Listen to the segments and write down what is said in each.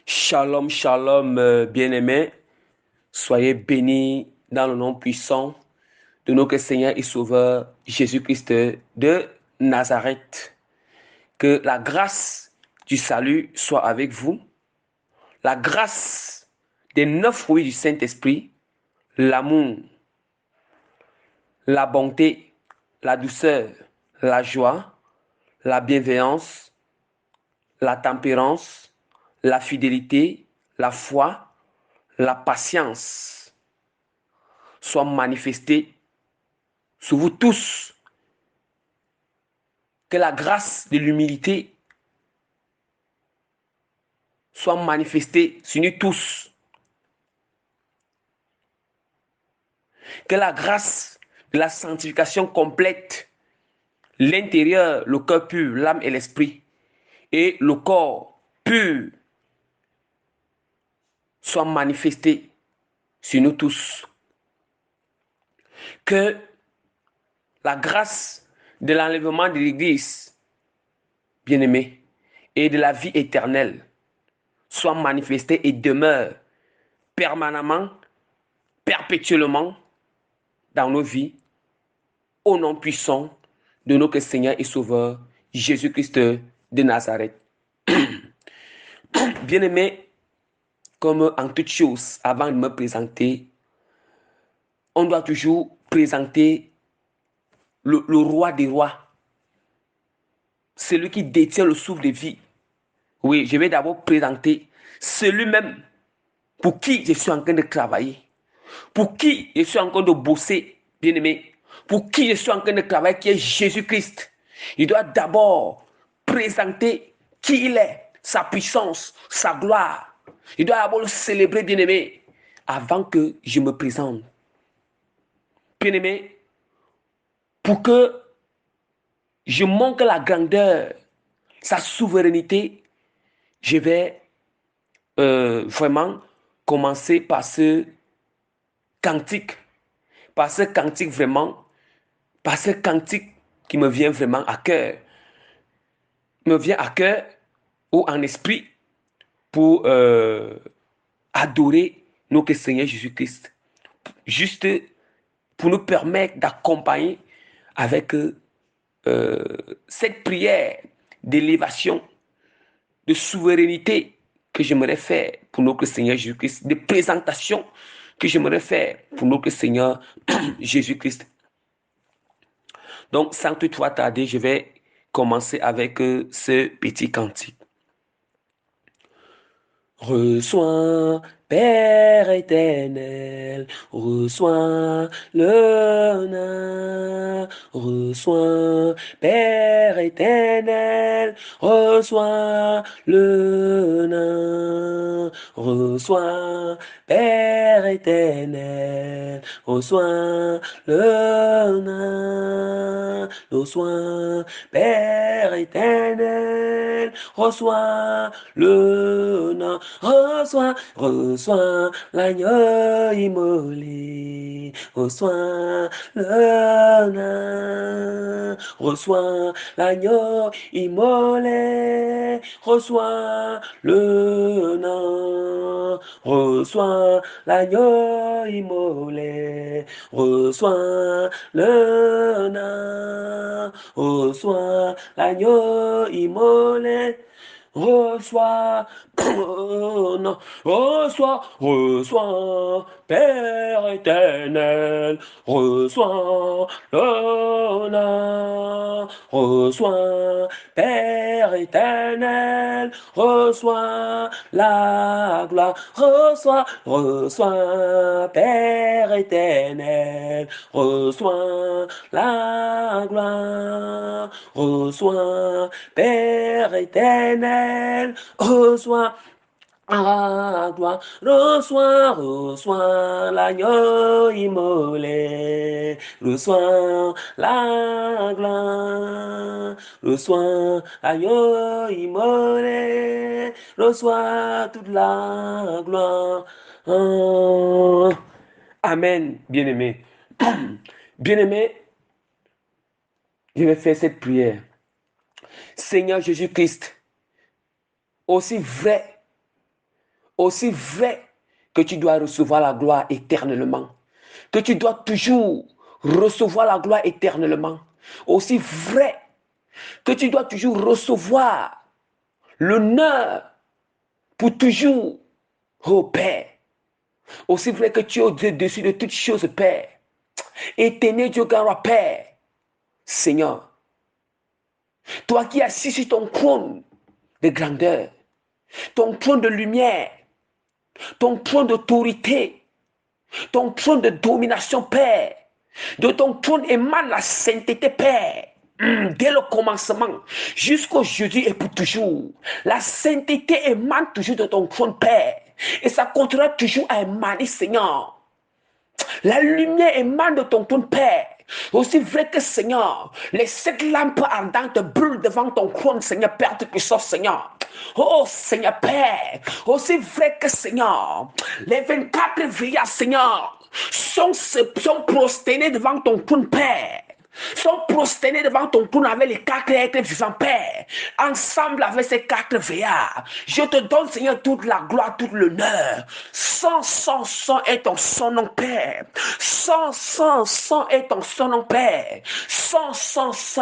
Shalom, shalom, bien-aimés. Soyez bénis dans le nom puissant de notre Seigneur et Sauveur Jésus-Christ de Nazareth. Que la grâce du salut soit avec vous. La grâce des 9 fruits du Saint-Esprit, l'amour, la bonté, la douceur, la joie, la bienveillance, la tempérance, la fidélité, la foi, la patience soit manifestée sur vous tous. Que la grâce de l'humilité soit manifestée sur nous tous. Que la grâce de la sanctification complète, l'intérieur, le cœur pur, l'âme et l'esprit, et le corps pur, soit manifestée sur nous tous. Que la grâce de l'enlèvement de l'Église, bien-aimée, et de la vie éternelle soit manifestée et demeure permanemment, perpétuellement dans nos vies, au nom puissant de notre Seigneur et Sauveur Jésus-Christ de Nazareth. Bien-aimé, comme en toute chose, avant de me présenter, on doit toujours présenter le roi des rois, celui qui détient le souffle de vie. Oui, je vais d'abord présenter celui-même pour qui je suis en train de travailler, pour qui je suis en train de bosser, bien-aimé, pour qui je suis en train de travailler, qui est Jésus-Christ. Il doit d'abord présenter qui il est, sa puissance, sa gloire. Il doit d'abord le célébrer, bien-aimé, avant que je me présente. Bien-aimé, pour que je montre la grandeur, sa souveraineté, je vais vraiment commencer par ce cantique. Par ce cantique vraiment, par ce cantique qui me vient vraiment à cœur. Me vient à cœur ou en esprit pour adorer notre Seigneur Jésus-Christ. Juste pour nous permettre d'accompagner avec cette prière d'élévation, de souveraineté que j'aimerais faire pour notre Seigneur Jésus-Christ, de présentation que j'aimerais faire pour notre Seigneur Jésus-Christ. Donc, sans toutefois tarder, je vais commencer avec ce petit cantique. Reçois, Père éternel, reçois l'honneur, reçois, Père éternel, reçois l'honneur, reçois, Père éternel, reçois l'honneur, reçois, Père éternel, reçois l'honneur. Reçois l'agneau immolé, reçois l'honneur, reçois l'agneau immolé, reçois l'honneur, reçois l'agneau immolé, reçois l'honneur, reçois l'agneau immolé. Reçois, oh non, reçois, Père éternel, reçois l'honneur, reçois, Père éternel, reçois la gloire, reçois, Père éternel, reçois la gloire, reçois, Père éternel, reçois la gloire, reçois l'agneau immolé, reçois la gloire, reçois l'agneau immolé, reçois toute la gloire. Amen, bien-aimé. Bien-aimé, je vais faire cette prière. Seigneur Jésus-Christ, aussi vrai aussi vrai que tu dois recevoir la gloire éternellement, que tu dois toujours recevoir la gloire éternellement, aussi vrai que tu dois toujours recevoir l'honneur pour toujours, oh Père, aussi vrai que tu es au-dessus de toutes choses, Père, éternel Dieu grand roi, Père, Seigneur, toi qui es assis sur ton trône de grandeur, ton trône de lumière, ton trône d'autorité, ton trône de domination, Père. De ton trône émane la sainteté, Père. Dès le commencement, jusqu'aujourd'hui et pour toujours. La sainteté émane toujours de ton trône, Père. Et ça continuera toujours à émaner, Seigneur. La lumière émane de ton trône, Père. Aussi vrai que, Seigneur, les 7 lampes ardentes brûlent devant ton trône, Seigneur, Père de puissance, Seigneur. Oh, Seigneur, Père. Aussi vrai que, Seigneur, les 24 veillards, Seigneur, sont prosternés devant ton trône, Père. Sont prosternés devant ton trône avec les 4 êtres vivants, Père. Ensemble avec ces 4 veillards. Je te donne, Seigneur, toute la gloire, tout l'honneur. Sans est ton son nom, Père. Sans est ton son nom, Père. Sans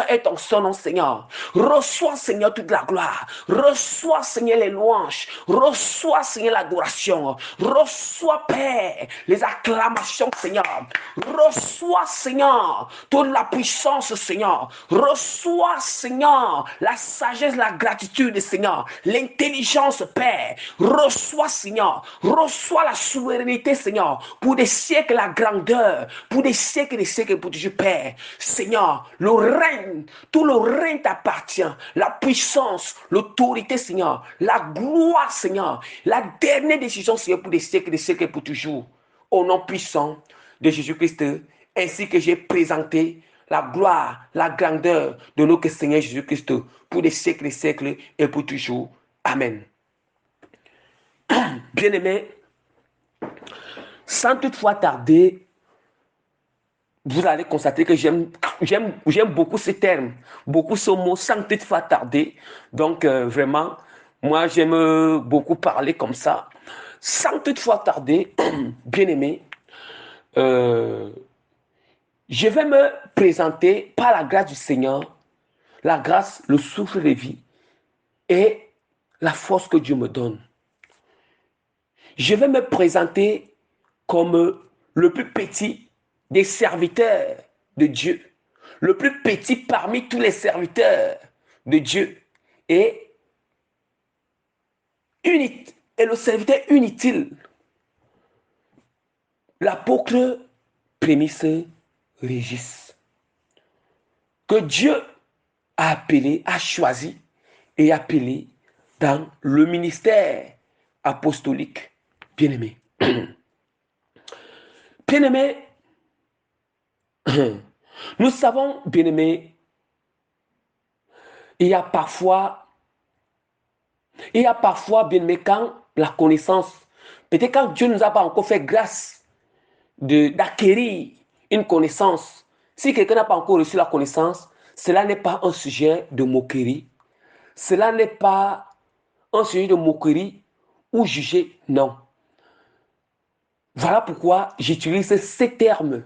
est ton son nom, Seigneur. Reçois, Seigneur, toute la gloire. Reçois, Seigneur, les louanges. Reçois, Seigneur, l'adoration. Reçois, Père, les acclamations, Seigneur. Reçois, Seigneur, toute la puissance, Seigneur. Reçois, Seigneur, la sagesse, la gratitude, Seigneur. L'intelligence, Père. Reçois, Seigneur. Reçois la souveraineté, Seigneur. Pour des siècles, la grandeur. Pour des siècles, pour toujours, Père. Seigneur, le règne, tout le règne t'appartient. La puissance, l'autorité, Seigneur. La gloire, Seigneur. La dernière décision, Seigneur, pour des siècles, pour toujours. Au nom puissant de Jésus-Christ, ainsi que j'ai présenté la gloire, la grandeur de notre Seigneur Jésus-Christ pour des siècles et pour toujours. Amen. Bien-aimés, sans toutefois tarder, vous allez constater que j'aime beaucoup ce terme, beaucoup ce mot, sans toutefois tarder. Donc, vraiment, moi, j'aime beaucoup parler comme ça. Sans toutefois tarder, bien-aimés, je vais me présenter par la grâce du Seigneur, la grâce, le souffle de vie et la force que Dieu me donne. Je vais me présenter comme le plus petit des serviteurs de Dieu, le plus petit parmi tous les serviteurs de Dieu et le serviteur inutile, l'apôtre Prémisse Régis, que Dieu a appelé, a choisi et appelé dans le ministère apostolique. Bien-aimé. Bien-aimé, nous savons, bien-aimé, il y a parfois, bien-aimé, quand la connaissance, peut-être quand Dieu ne nous a pas encore fait grâce d'acquérir une connaissance, si quelqu'un n'a pas encore reçu la connaissance, cela n'est pas un sujet de moquerie, cela n'est pas un sujet de moquerie ou juger, non. Voilà pourquoi j'utilise ces termes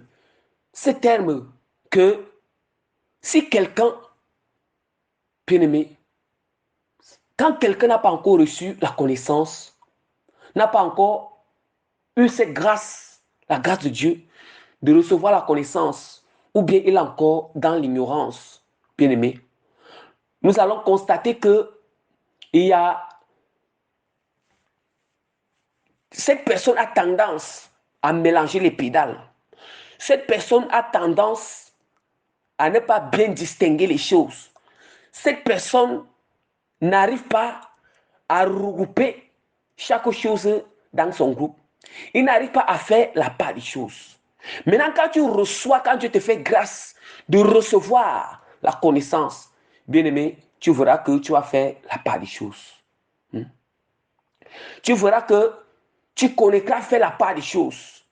que si quelqu'un, bien-aimé, quand quelqu'un n'a pas encore reçu la connaissance, n'a pas encore eu cette grâce, la grâce de Dieu, de recevoir la connaissance, ou bien il est encore dans l'ignorance, bien-aimé, nous allons constater que il y a cette personne a tendance à mélanger les pédales. Cette personne a tendance à ne pas bien distinguer les choses. Cette personne n'arrive pas à regrouper chaque chose dans son groupe. Il n'arrive pas à faire la part des choses. Maintenant, quand tu reçois, quand Dieu te fait grâce de recevoir la connaissance, bien-aimé, tu verras que tu vas faire la part des choses. Tu verras que tu connaîtras faire la part des choses.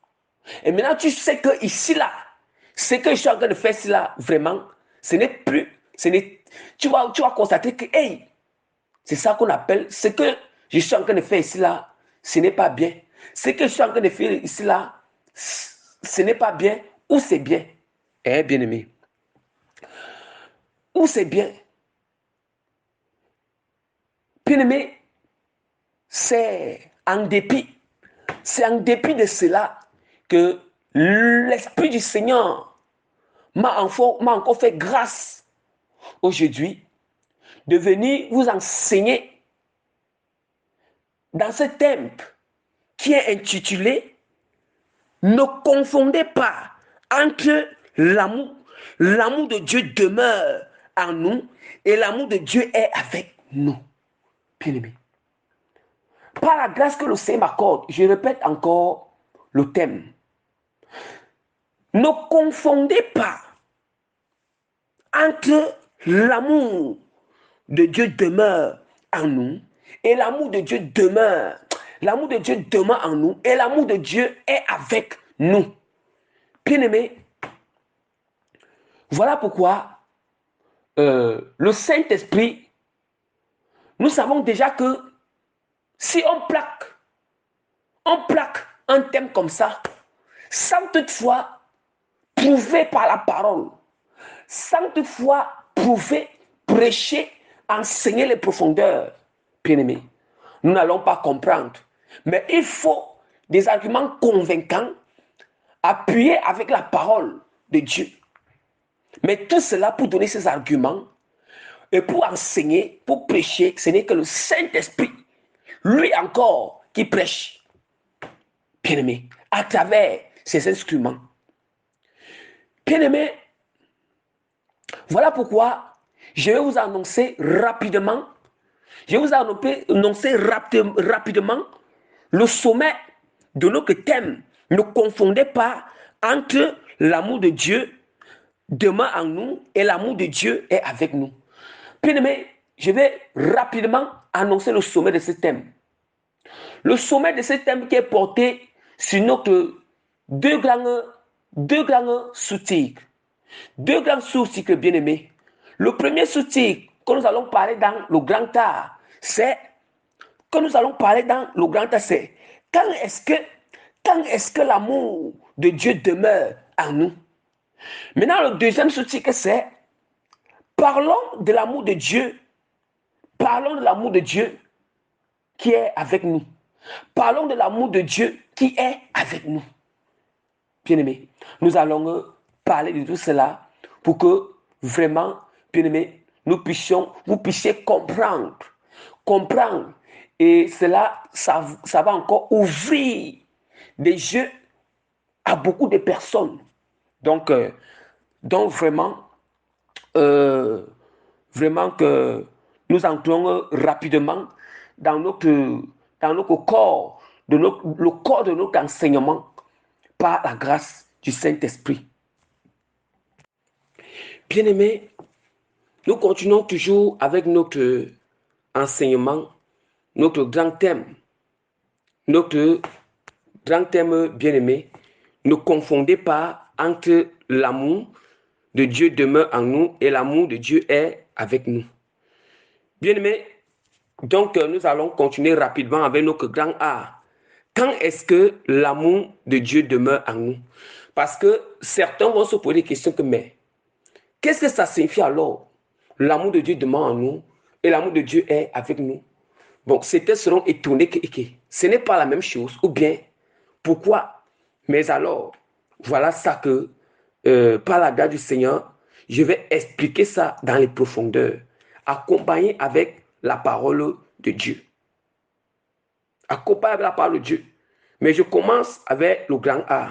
Et maintenant, tu sais que ici, là, ce que je suis en train de faire ici, là, vraiment, ce n'est plus, tu vas constater que, hey, c'est ça qu'on appelle, ce que je suis en train de faire ici, là, ce n'est pas bien. Ce que je suis en train de faire ici, là, ce n'est pas bien ou c'est bien. Eh, bien-aimé. Ou c'est bien. Bien-aimé, c'est en dépit. C'est en dépit de cela que l'Esprit du Seigneur m'a encore fait grâce aujourd'hui de venir vous enseigner dans ce thème qui est intitulé « Ne confondez pas entre l'amour. L'amour de Dieu demeure en nous et l'amour de Dieu est avec nous. » Bien-aimé. Par la grâce que le Seigneur m'accorde, je répète encore le thème. Ne confondez pas entre l'amour de Dieu demeure en nous et l'amour de Dieu demeure. L'amour de Dieu demeure en nous et l'amour de Dieu est avec nous. Bien-aimé, voilà pourquoi le Saint-Esprit, nous savons déjà que si on plaque un thème comme ça, sans toutefois prouver par la parole, sans toutefois prouver, prêcher, enseigner les profondeurs, bien-aimés, nous n'allons pas comprendre. Mais il faut des arguments convaincants, appuyés avec la parole de Dieu. Mais tout cela pour donner ces arguments et pour enseigner, pour prêcher, ce n'est que le Saint-Esprit, lui encore, qui prêche, bien-aimé, à travers ces instruments. Bien-aimé, voilà pourquoi je vais vous annoncer rapidement, rapidement le sommet de notre thème. Ne confondez pas entre l'amour de Dieu demeure en nous et l'amour de Dieu est avec nous. Bien-aimé, je vais rapidement annoncer le sommet de ce thème. Le sommet de ce thème qui est porté sur notre deux grands sous-titres. Deux grands sous-titres, bien-aimés. Le premier sous-titre que nous allons parler dans le grand art, c'est quand est-ce que l'amour de Dieu demeure en nous? Maintenant, le deuxième sous-titre, c'est parlons de l'amour de Dieu. Parlons de l'amour de Dieu qui est avec nous. Parlons de l'amour de Dieu qui est avec nous. Bien-aimés, nous allons parler de tout cela pour que vraiment, bien-aimés, vous puissiez comprendre. Et cela, ça va encore ouvrir des yeux à beaucoup de personnes. Donc vraiment, vraiment que nous entrons rapidement dans notre corps, le corps de notre enseignement par la grâce du Saint-Esprit. Bien-aimés, nous continuons toujours avec notre enseignement, notre grand thème. Notre grand thème, bien-aimé, ne confondez pas entre l'amour de Dieu demeure en nous et l'amour de Dieu est avec nous. Bien-aimé, donc nous allons continuer rapidement avec notre grand art. Quand est-ce que l'amour de Dieu demeure en nous? Parce que certains vont se poser des questions comme, mais qu'est-ce que ça signifie alors? L'amour de Dieu demeure en nous et l'amour de Dieu est avec nous. Bon, certains seront étonnés que ce n'est pas la même chose. Ou bien, pourquoi? Mais alors, voilà ça que, par la grâce du Seigneur, je vais expliquer ça dans les profondeurs, accompagné avec la parole de Dieu. Accompagné avec la parole de Dieu. Mais je commence avec le grand A.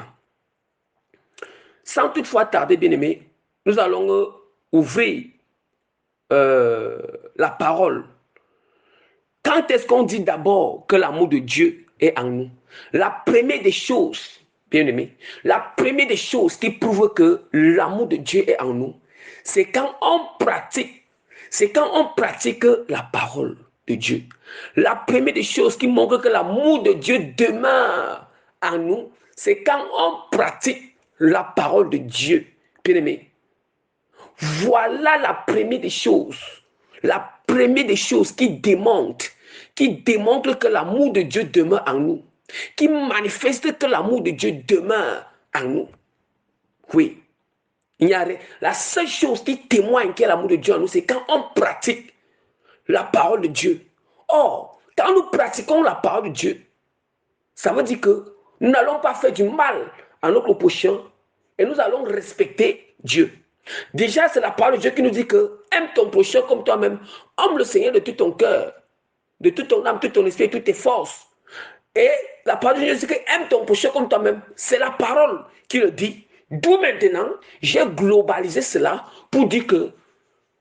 Sans toutefois tarder, bien-aimé, nous allons ouvrir la parole. Quand est-ce qu'on dit d'abord que l'amour de Dieu est en nous? La première des choses, bien-aimé, la première des choses qui prouve que l'amour de Dieu est en nous, c'est quand on pratique la parole de Dieu. La première des choses qui montre que l'amour de Dieu demeure en nous, c'est quand on pratique la parole de Dieu, bien-aimé. Voilà la première des choses qui démontre qui démontre que l'amour de Dieu demeure en nous, qui manifeste que l'amour de Dieu demeure en nous. Oui. La seule chose qui témoigne qu'il y a l'amour de Dieu en nous, c'est quand on pratique la parole de Dieu. Or, quand nous pratiquons la parole de Dieu, ça veut dire que nous n'allons pas faire du mal à notre prochain et nous allons respecter Dieu. Déjà, c'est la parole de Dieu qui nous dit que aime ton prochain comme toi-même. Aime le Seigneur de tout ton cœur, de toute ton âme, tout ton esprit, toutes tes forces. Et la parole de Dieu dit que aime ton prochain comme toi-même. C'est la parole qui le dit. D'où maintenant, j'ai globalisé cela pour dire que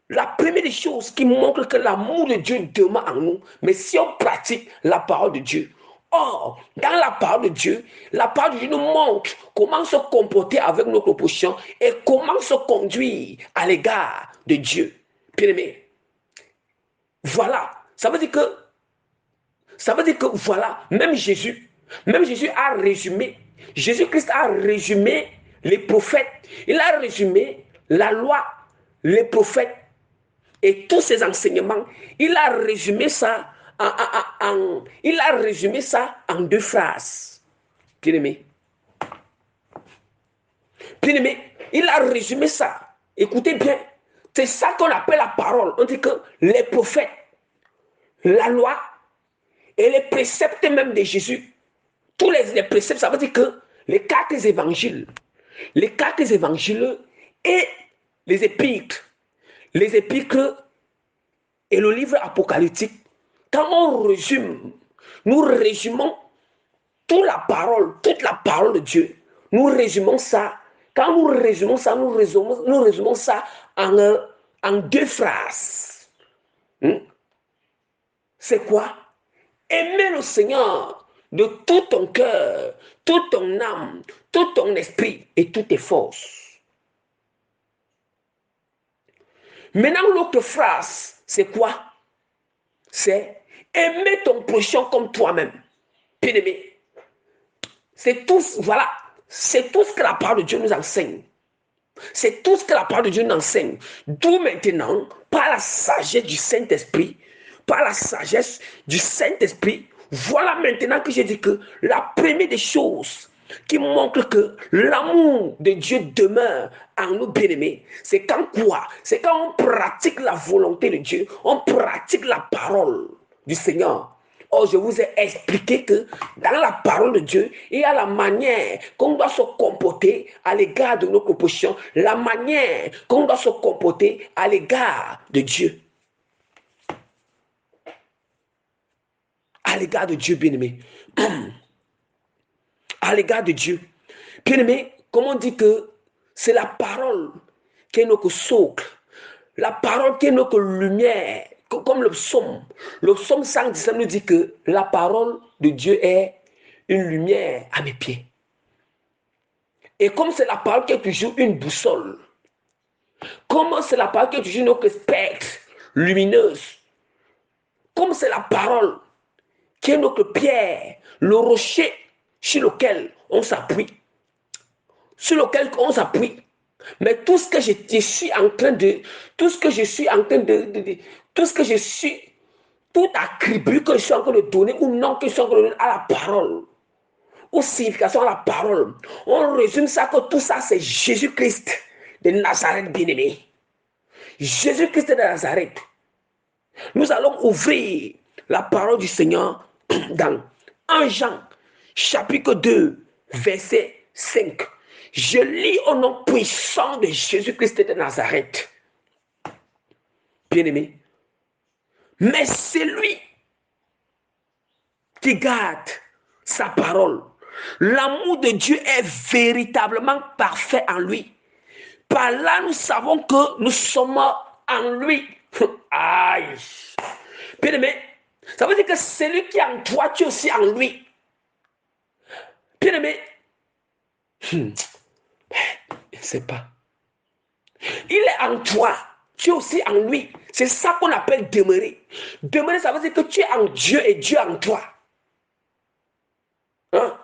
la première des choses qui montre que l'amour de Dieu demeure en nous, mais si on pratique la parole de Dieu. Or, dans la parole de Dieu nous montre comment se comporter avec notre prochain et comment se conduire à l'égard de Dieu. Bien-aimé, voilà, ça veut dire que voilà, même Jésus a résumé, Jésus-Christ a résumé les prophètes, il a résumé la loi, les prophètes et tous ses enseignements, il a résumé ça en deux phrases. Bien-aimé, il a résumé ça. Écoutez bien, c'est ça qu'on appelle la parole. On dit que les prophètes, la loi et les préceptes même de Jésus, tous les préceptes, ça veut dire que les quatre évangiles et les épîtres et le livre apocalyptique, quand on résume, nous résumons toute la parole de Dieu. Nous résumons ça. Quand nous résumons ça, nous résumons ça en deux phrases. C'est quoi? Aimer le Seigneur de tout ton cœur, toute ton âme, tout ton esprit et toutes tes forces. Maintenant, l'autre phrase, c'est quoi? C'est aimer ton prochain comme toi-même. Bien-aimé, c'est tout, voilà, c'est tout ce que la parole de Dieu nous enseigne. C'est tout ce que la parole de Dieu nous enseigne. D'où maintenant, par la sagesse du Saint-Esprit, voilà maintenant que j'ai dit que la première des choses qui montre que l'amour de Dieu demeure en nous, bien-aimés, c'est quand quoi? C'est quand on pratique la volonté de Dieu, on pratique la parole du Seigneur. Or, je vous ai expliqué que dans la parole de Dieu, il y a la manière qu'on doit se comporter à l'égard de nos propositions, la manière qu'on doit se comporter à l'égard de Dieu. À l'égard de Dieu, bien-aimé. À l'égard de Dieu. Bien-aimé, comme on dit que c'est la parole qui est notre socle, la parole qui est notre lumière, comme le psaume 117 nous dit que la parole de Dieu est une lumière à mes pieds. Et comme c'est la parole qui est toujours une boussole, comme c'est la parole qui est toujours notre spectre lumineuse, comme c'est la parole qui est notre pierre, le rocher sur lequel on s'appuie, Mais tout ce que je suis en train de, tout attribut que je suis en train de donner ou non que je suis en train de donner à la parole, ou signification à la parole, on résume ça que tout ça c'est Jésus-Christ de Nazareth bien-aimé. Jésus-Christ de Nazareth. Nous allons ouvrir la parole du Seigneur dans 1 Jean, chapitre 2, verset 5. Je lis au nom puissant de Jésus-Christ de Nazareth. Bien-aimé, mais c'est lui qui garde sa parole. L'amour de Dieu est véritablement parfait en lui. Par là, nous savons que nous sommes en lui. Aïe. Bien-aimé, ça veut dire que celui qui est en toi, tu es aussi en lui. Bien-aimé, je ne sais pas. Il est en toi, tu es aussi en lui. C'est ça qu'on appelle demeurer. Demeurer, ça veut dire que tu es en Dieu et Dieu en toi. Hein?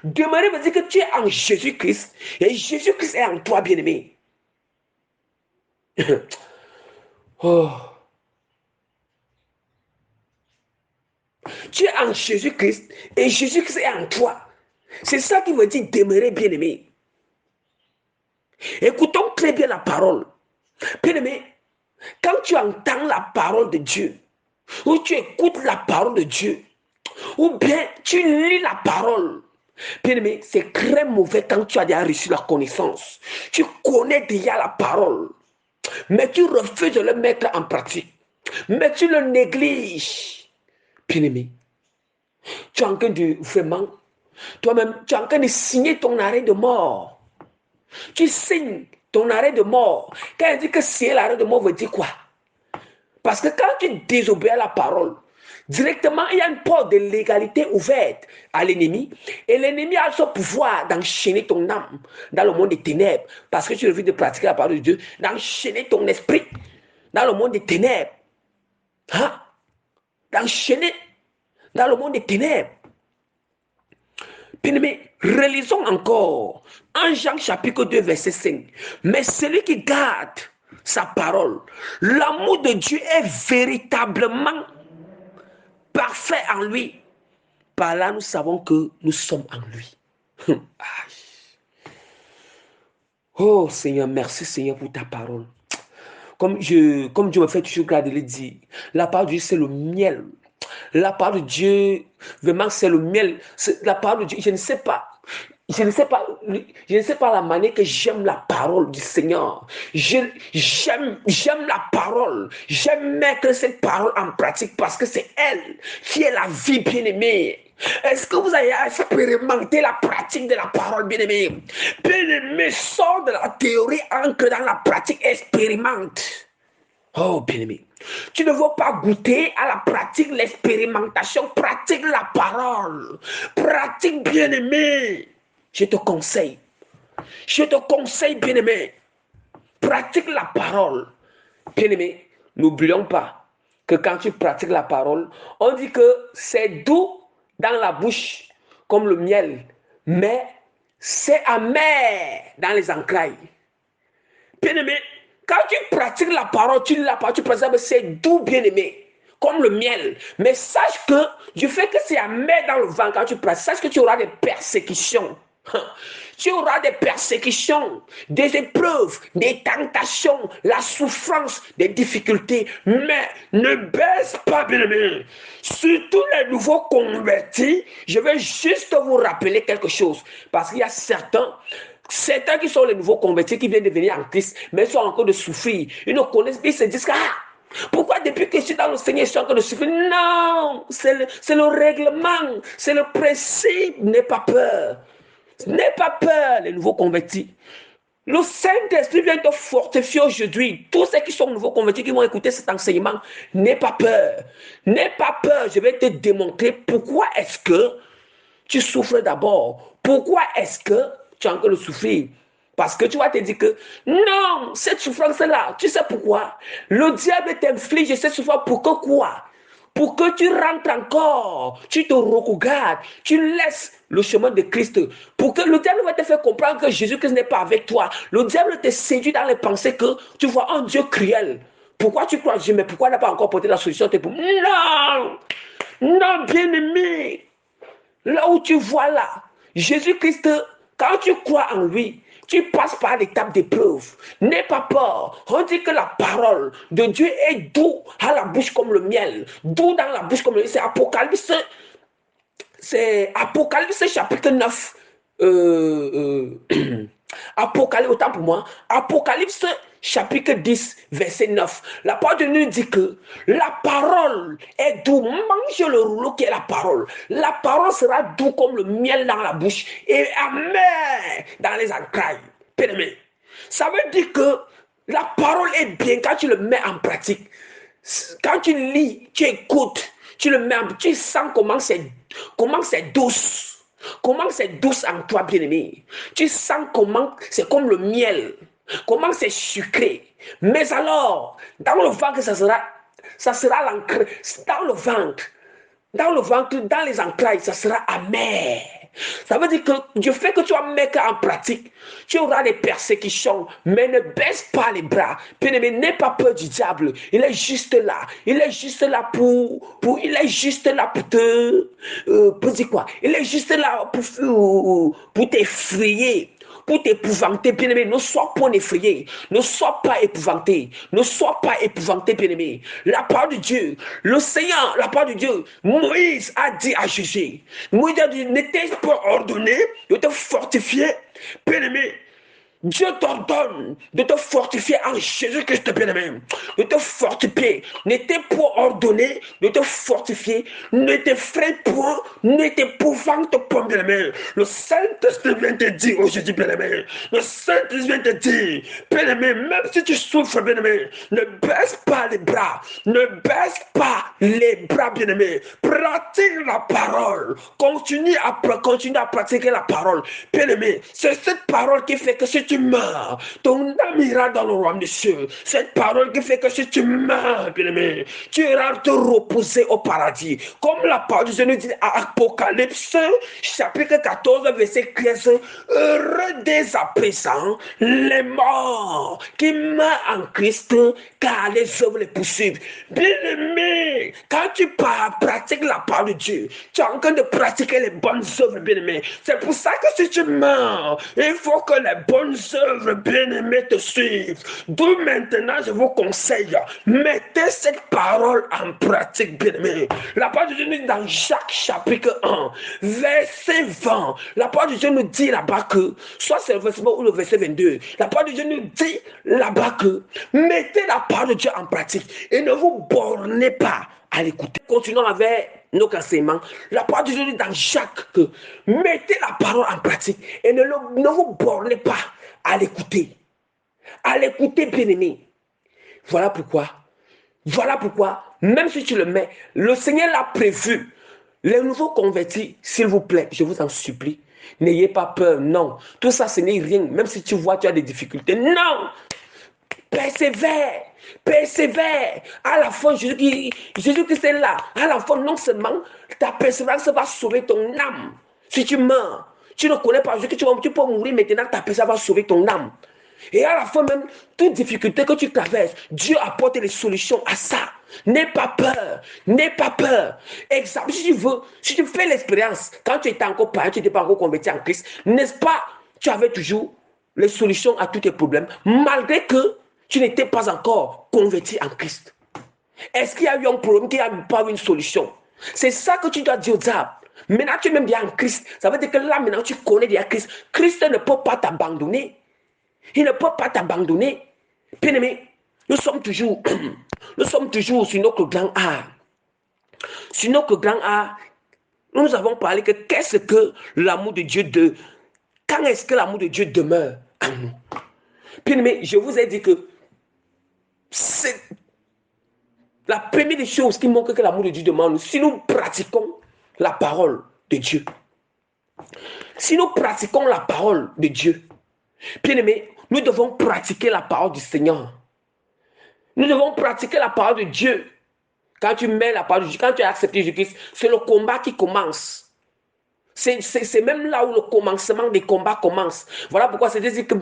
Demeurer veut dire que tu es en Jésus-Christ et Jésus-Christ est en toi, bien-aimé. Oh. Tu es en Jésus-Christ et Jésus-Christ est en toi. C'est ça qui veut dire demeurer bien-aimé. Écoutons très bien la parole. Bien-aimé, quand tu entends la parole de Dieu, ou tu écoutes la parole de Dieu, ou bien tu lis la parole, bien-aimé, c'est très mauvais quand tu as déjà reçu la connaissance. Tu connais déjà la parole, mais tu refuses de le mettre en pratique. Mais tu le négliges. Bien-aimé, tu es en train de vraiment, toi-même, tu es en train de signer ton arrêt de mort. Tu signes ton arrêt de mort. Quand elle dit que signer l'arrêt de mort veut dire quoi? Parce que quand tu désobéis à la parole, directement, il y a une porte de légalité ouverte à l'ennemi. Et l'ennemi a ce pouvoir d'enchaîner ton âme dans le monde des ténèbres. Parce que tu refuses de pratiquer la parole de Dieu, d'enchaîner ton esprit dans le monde des ténèbres. Hein? D'enchaîner dans le monde des ténèbres. Bien-aimé, relisons encore en Jean chapitre 2, verset 5. Mais celui qui garde sa parole, l'amour de Dieu est véritablement parfait en lui. Par là, nous savons que nous sommes en lui. Oh Seigneur, merci Seigneur pour ta parole. Comme Dieu me fait toujours garder le dire, la parole de Dieu, c'est le miel. La parole de Dieu, vraiment, c'est le miel. La parole de Dieu, je ne sais pas. Je ne sais pas la manière que j'aime la parole du Seigneur. J'aime la parole. J'aime mettre cette parole en pratique parce que c'est elle qui est la vie bien-aimée. Est-ce que vous avez expérimenté la pratique de la parole bien-aimée? Bien-aimé, sort de la théorie, entre dans la pratique, expérimente. Oh, bien-aimé, tu ne veux pas goûter à la pratique, l'expérimentation, pratique la parole. Pratique, bien-aimé. Je te conseille, bien-aimé, pratique la parole. Bien-aimé, n'oublions pas que quand tu pratiques la parole, on dit que c'est doux dans la bouche comme le miel, mais c'est amer dans les entrailles. Bien-aimé, quand tu pratiques la parole, tu lis la parole, tu pratiques, c'est doux, bien-aimé, comme le miel. Mais sache que du fait que c'est amer dans le ventre quand tu pratiques, sache que tu auras des persécutions. Tu auras des persécutions, des épreuves, des tentations, la souffrance, des difficultés. Mais ne baisse pas, bien-aimé. Surtout les nouveaux convertis, je vais juste vous rappeler quelque chose. Parce qu'il y a certains qui sont les nouveaux convertis qui viennent de venir en Christ, mais ils sont encore de souffrir. Ils ne connaissent pas, ils se disent pourquoi depuis que je suis dans le Seigneur, je suis encore de souffrir? Non, c'est le règlement, c'est le principe. N'aie pas peur. N'aie pas peur, les nouveaux convertis. Le Saint-Esprit vient te fortifier aujourd'hui. Tous ceux qui sont nouveaux convertis, qui vont écouter cet enseignement, n'aie pas peur. N'aie pas peur, je vais te démontrer pourquoi est-ce que tu souffres d'abord. Pourquoi est-ce que tu as encore de souffrir? Parce que tu vas te dire que non, cette souffrance-là, tu sais pourquoi? Le diable t'inflige cette souffrance pour que quoi? Pour que tu rentres encore, tu te regardes, tu laisses le chemin de Christ. Pour que le diable va te faire comprendre que Jésus-Christ n'est pas avec toi. Le diable te séduit dans les pensées que tu vois un Dieu cruel. Pourquoi tu crois Dieu, mais pourquoi il n'a pas encore porté la solution? Non, non, bien-aimé. Là où tu vois là, Jésus-Christ, quand tu crois en lui, tu passes par l'étape d'épreuve. N'aie pas peur. On dit que la parole de Dieu est doux à la bouche comme le miel. Doux dans la bouche comme le miel. C'est Apocalypse chapitre 9. Apocalypse, autant pour moi. Apocalypse chapitre 10, verset 9. La parole de Dieu dit que la parole est douce. Mange le rouleau qui est la parole. La parole sera douce comme le miel dans la bouche et amer dans les entrailles. Bien-aimé, ça veut dire que la parole est bien quand tu le mets en pratique. Quand tu lis, tu écoutes, tu le mets en pratique, tu sens comment c'est douce. Comment c'est douce en toi, bien-aimé. Tu sens comment c'est comme le miel. Comment c'est sucré. Mais alors, dans le ventre, ça sera l'ancre. Dans le ventre, dans les entrailles, ça sera amer. Ça veut dire que du fait que tu vas mettre en pratique, tu auras des persécutions, mais ne baisse pas les bras. Bien-aimé, n'aie pas peur du diable. Il est juste là. Il est juste là il est juste là pour te, pour dire quoi? Il est juste là pour t'effrayer, pour t'épouvanter, bien-aimé. Ne sois pas effrayé, ne sois pas épouvanté, ne sois pas épouvanté, bien-aimé. La parole de Dieu, le Seigneur, la parole de Dieu, Moïse a dit à Jésus, Moïse a dit, n'était-ce pas ordonné de te fortifier, bien-aimé? Dieu t'ordonne de te fortifier en Jésus-Christ, bien-aimé. De te fortifier. Ne t'est pas ordonné de te fortifier. Ne t'effraie point, ne t'épouvante pas, bien-aimé. Le Saint-Esprit vient te dire aujourd'hui, bien-aimé. Le Saint-Esprit vient te dire, bien-aimé, même si tu souffres, bien-aimé, ne baisse pas les bras. Ne baisse pas les bras, bien-aimé. Pratique la parole. Continue à pratiquer la parole. Bien-aimé, c'est cette parole qui fait que si tu meurs, ton âme ira dans le royaume des cieux. Cette parole qui fait que si tu meurs, bien-aimé, tu iras te reposer au paradis. Comme la parole de Dieu nous dit à Apocalypse, chapitre 14, verset 15, heureux dès à présent les morts qui meurent en Christ, car les œuvres les poursuivent. Bien-aimé, quand tu pratiques la parole de Dieu, tu es en train de pratiquer les bonnes œuvres, bien-aimé. C'est pour ça que si tu meurs, il faut que les bonnes œuvres, bien-aimé, te suivent. D'où maintenant, je vous conseille, mettez cette parole en pratique, bien-aimé. La parole de Dieu nous dit dans Jacques chapitre 1, verset 20, la parole de Dieu nous dit là-bas que, soit c'est le verset 20 ou le verset 22, la parole de Dieu nous dit là-bas que, mettez la parole de Dieu en pratique et ne vous bornez pas à l'écouter. Continuons avec nos enseignements. La parole de Dieu dit dans Jacques que mettez la parole en pratique et ne vous bornez pas à l'écouter. À l'écouter, bien-aimé. Voilà pourquoi, même si tu le mets, le Seigneur l'a prévu. Les nouveaux convertis, s'il vous plaît, je vous en supplie, n'ayez pas peur, non. Tout ça, ce n'est rien. Même si tu vois, tu as des difficultés, non. Persévère, persévère. À la fin, Jésus-Christ est là. À la fin, non seulement ta persévérance va sauver ton âme. Si tu meurs, tu ne connais pas Jésus, tu peux mourir maintenant, ta persévérance va sauver ton âme. Et à la fin même, toute difficulté que tu traverses, Dieu apporte les solutions à ça. N'aie pas peur, n'aie pas peur. Exemple, si tu fais l'expérience, quand tu étais encore païen, tu n'étais pas encore converti en Christ, n'est-ce pas, tu avais toujours les solutions à tous tes problèmes, malgré que tu n'étais pas encore converti en Christ. Est-ce qu'il y a eu un problème, qu'il n'y a pas eu une solution? C'est ça que tu dois dire au diable. Maintenant, tu es même bien en Christ. Ça veut dire que là, maintenant, tu connais déjà Christ. Christ ne peut pas t'abandonner. Il ne peut pas t'abandonner. Bien aimé, nous sommes toujours sur notre grand art. Sur notre grand art, nous avons parlé que qu'est-ce que l'amour de Dieu quand est-ce que l'amour de Dieu demeure en nous? Bien aimé, je vous ai dit que c'est la première des choses qui montre que l'amour de Dieu demeure en nous. Si nous pratiquons la parole de Dieu, si nous pratiquons la parole de Dieu, bien aimé, nous devons pratiquer la parole du Seigneur. Nous devons pratiquer la parole de Dieu. Quand tu mets la parole de Dieu, quand tu as accepté Jésus-Christ, c'est le combat qui commence. C'est même là où le commencement des combats commence. Voilà pourquoi c'est-à-dire que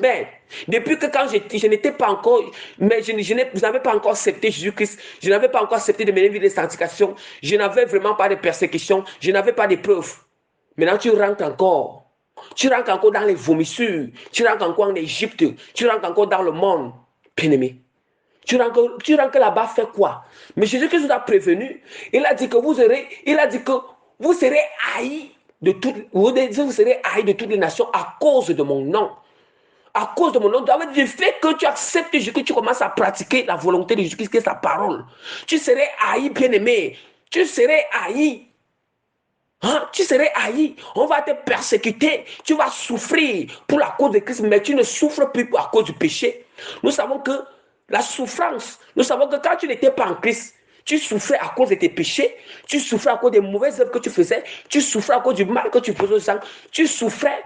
depuis que quand je n'étais pas encore, mais je n'avais pas encore accepté Jésus-Christ, je n'avais pas encore accepté de mener une vie de sanctification, je n'avais vraiment pas de persécution, je n'avais pas de preuves. Maintenant tu rentres encore. Tu rentres encore dans les vomissures, tu rentres encore en Égypte, tu rentres encore dans le monde, bien-aimé. Tu rentres là-bas, fais quoi? Mais Jésus-Christ nous a prévenu. Il a dit que vous serez haïs de toutes les nations à cause de mon nom. À cause de mon nom, du fait que tu acceptes Jésus, que tu commences à pratiquer la volonté de Jésus-Christ, qui est sa parole. Tu serais haï, bien-aimé. Tu serais haï. Hein? Tu serais haï, on va te persécuter, tu vas souffrir pour la cause de Christ, mais tu ne souffres plus à cause du péché. Nous savons que la souffrance, nous savons que quand tu n'étais pas en Christ, tu souffrais à cause de tes péchés, tu souffrais à cause des mauvaises œuvres que tu faisais, tu souffrais à cause du mal que tu faisais aux gens, tu souffrais,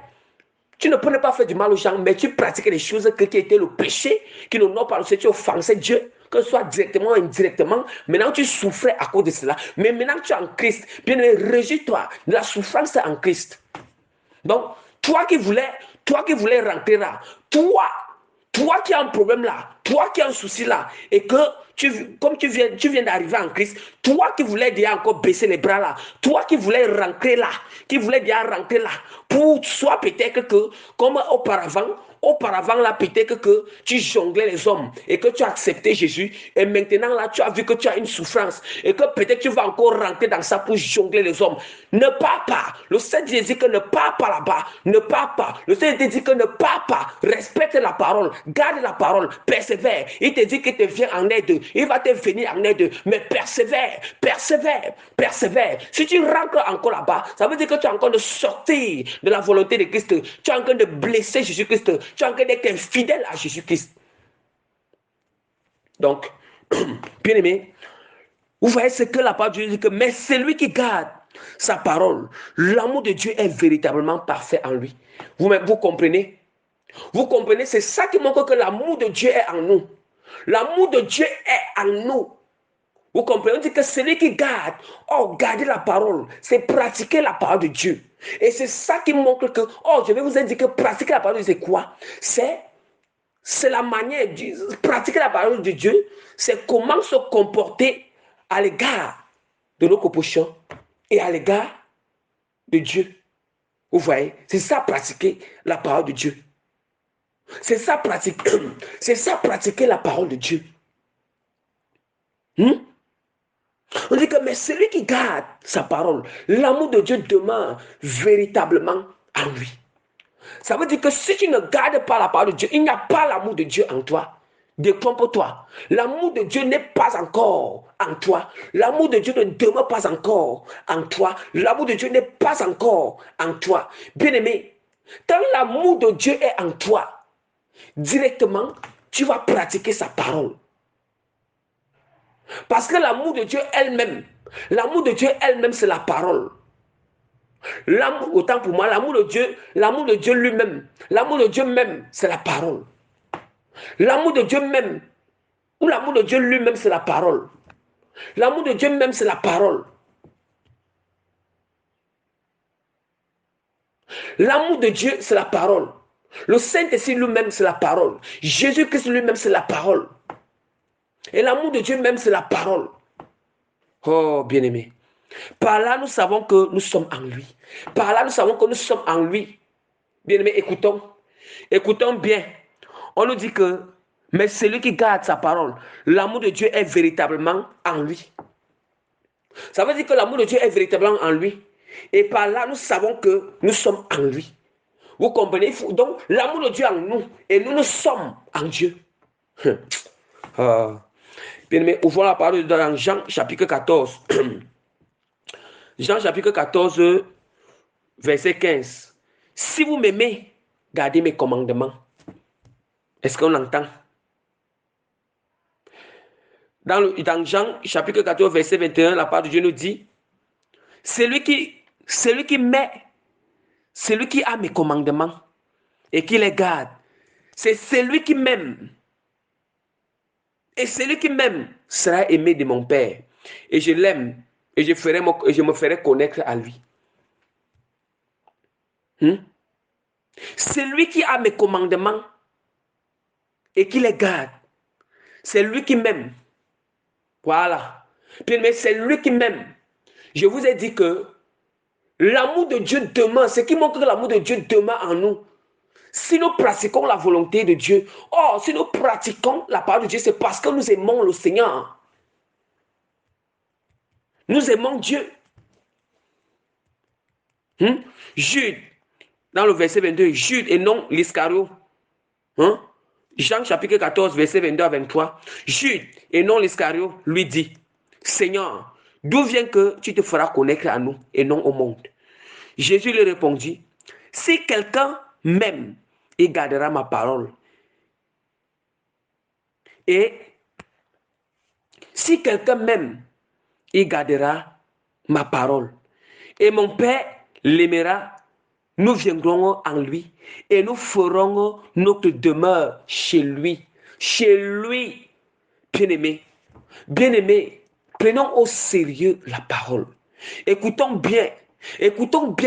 tu ne prenais pas faire du mal aux gens, mais tu pratiquais des choses qui étaient le péché, qui n'ont pas le Seigneur, tu offensais Dieu. Que ce soit directement ou indirectement, maintenant tu souffrais à cause de cela. Mais maintenant que tu es en Christ, bien réjouis-toi de la souffrance en Christ. Donc, toi qui voulais rentrer là, toi qui as un problème là, toi qui as un souci là, et que comme tu viens d'arriver en Christ, toi qui voulais déjà encore baisser les bras là, toi qui voulais rentrer là, pour soit peut-être que, comme auparavant là, peut-être que tu jonglais les hommes et que tu as accepté Jésus, et maintenant là, tu as vu que tu as une souffrance et que peut-être tu vas encore rentrer dans ça pour jongler les hommes. Ne pars pas. Le Seigneur dit que ne pars pas là-bas. Ne pars pas. Le Seigneur te dit que ne pars pas. Respecte la parole. Garde la parole. Persévère. Il te dit qu'il te vient en aide. Il va te venir en aide. Mais persévère. Persévère. Persévère. Si tu rentres encore là-bas, ça veut dire que tu es en train de sortir de la volonté de Christ. Tu es en train de blesser Jésus-Christ. Tu es en train d'être infidèle à Jésus-Christ. Donc, bien aimé, vous voyez ce que la parole de Dieu dit que, mais c'est lui qui garde sa parole. L'amour de Dieu est véritablement parfait en lui. Vous comprenez? Vous comprenez? C'est ça qui montre que l'amour de Dieu est en nous. L'amour de Dieu est en nous. Vous comprenez? On dit que celui qui garde, garder la parole, c'est pratiquer la parole de Dieu. Et c'est ça qui montre que, je vais vous indiquer que pratiquer la parole de Dieu, c'est quoi? C'est la manière de pratiquer la parole de Dieu, c'est comment se comporter à l'égard de nos propositions et à l'égard de Dieu. Vous voyez, c'est ça pratiquer la parole de Dieu. C'est ça pratiquer la parole de Dieu. On dit que, mais celui qui garde sa parole, l'amour de Dieu demeure véritablement en lui. Ça veut dire que si tu ne gardes pas la parole de Dieu, il n'y a pas l'amour de Dieu en toi. Détrompe-toi. L'amour de Dieu n'est pas encore en toi. L'amour de Dieu ne demeure pas encore en toi. L'amour de Dieu n'est pas encore en toi. Bien-aimé, quand l'amour de Dieu est en toi, directement, tu vas pratiquer sa parole. Parce que l'amour de Dieu elle-même, c'est la parole. L'amour, autant pour moi, l'amour de Dieu lui-même, l'amour de Dieu même, c'est la parole. L'amour de Dieu même, ou l'amour de Dieu lui-même, c'est la parole. L'amour de Dieu même, c'est la parole. L'amour de Dieu, c'est la parole. Le Saint-Esprit lui-même, c'est la parole. Jésus-Christ lui-même, c'est la parole. Et l'amour de Dieu même, c'est la parole. Oh, bien-aimé. Par là, nous savons que nous sommes en lui. Par là, nous savons que nous sommes en lui. Bien-aimé, écoutons. Écoutons bien. On nous dit que, mais celui qui garde sa parole, l'amour de Dieu est véritablement en lui. Ça veut dire que l'amour de Dieu est véritablement en lui. Et par là, nous savons que nous sommes en lui. Vous comprenez? Donc, l'amour de Dieu en nous. Et nous sommes en Dieu. Bien-aimé, ouvrons la parole dans Jean chapitre 14. Jean chapitre 14, verset 15. Si vous m'aimez, gardez mes commandements. Est-ce qu'on entend? Dans Jean chapitre 14, verset 21, la parole de Dieu nous dit, celui qui met, celui qui a mes commandements et qui les garde, c'est celui qui m'aime. Et celui qui m'aime sera aimé de mon Père. Et je l'aime et je me ferai connaître à lui. Celui qui a mes commandements et qui les garde, c'est lui qui m'aime. Voilà. Mais c'est lui qui m'aime. Je vous ai dit que l'amour de Dieu demeure. Ce qui montre que l'amour de Dieu demeure en nous. Si nous pratiquons la volonté de Dieu, si nous pratiquons la parole de Dieu, c'est parce que nous aimons le Seigneur. Nous aimons Dieu. Jude, dans le verset 22, Jude et non l'Iscario. Jean chapitre 14, verset 22 à 23. Jude et non l'Iscario lui dit, Seigneur, d'où vient que tu te feras connaître à nous et non au monde? Jésus lui répondit, si quelqu'un m'aime, il gardera ma parole. Et si quelqu'un m'aime, il gardera ma parole. Et mon Père l'aimera. Nous viendrons en lui et nous ferons notre demeure chez lui. Chez lui, bien-aimé. Bien-aimé, prenons au sérieux la parole. Écoutons bien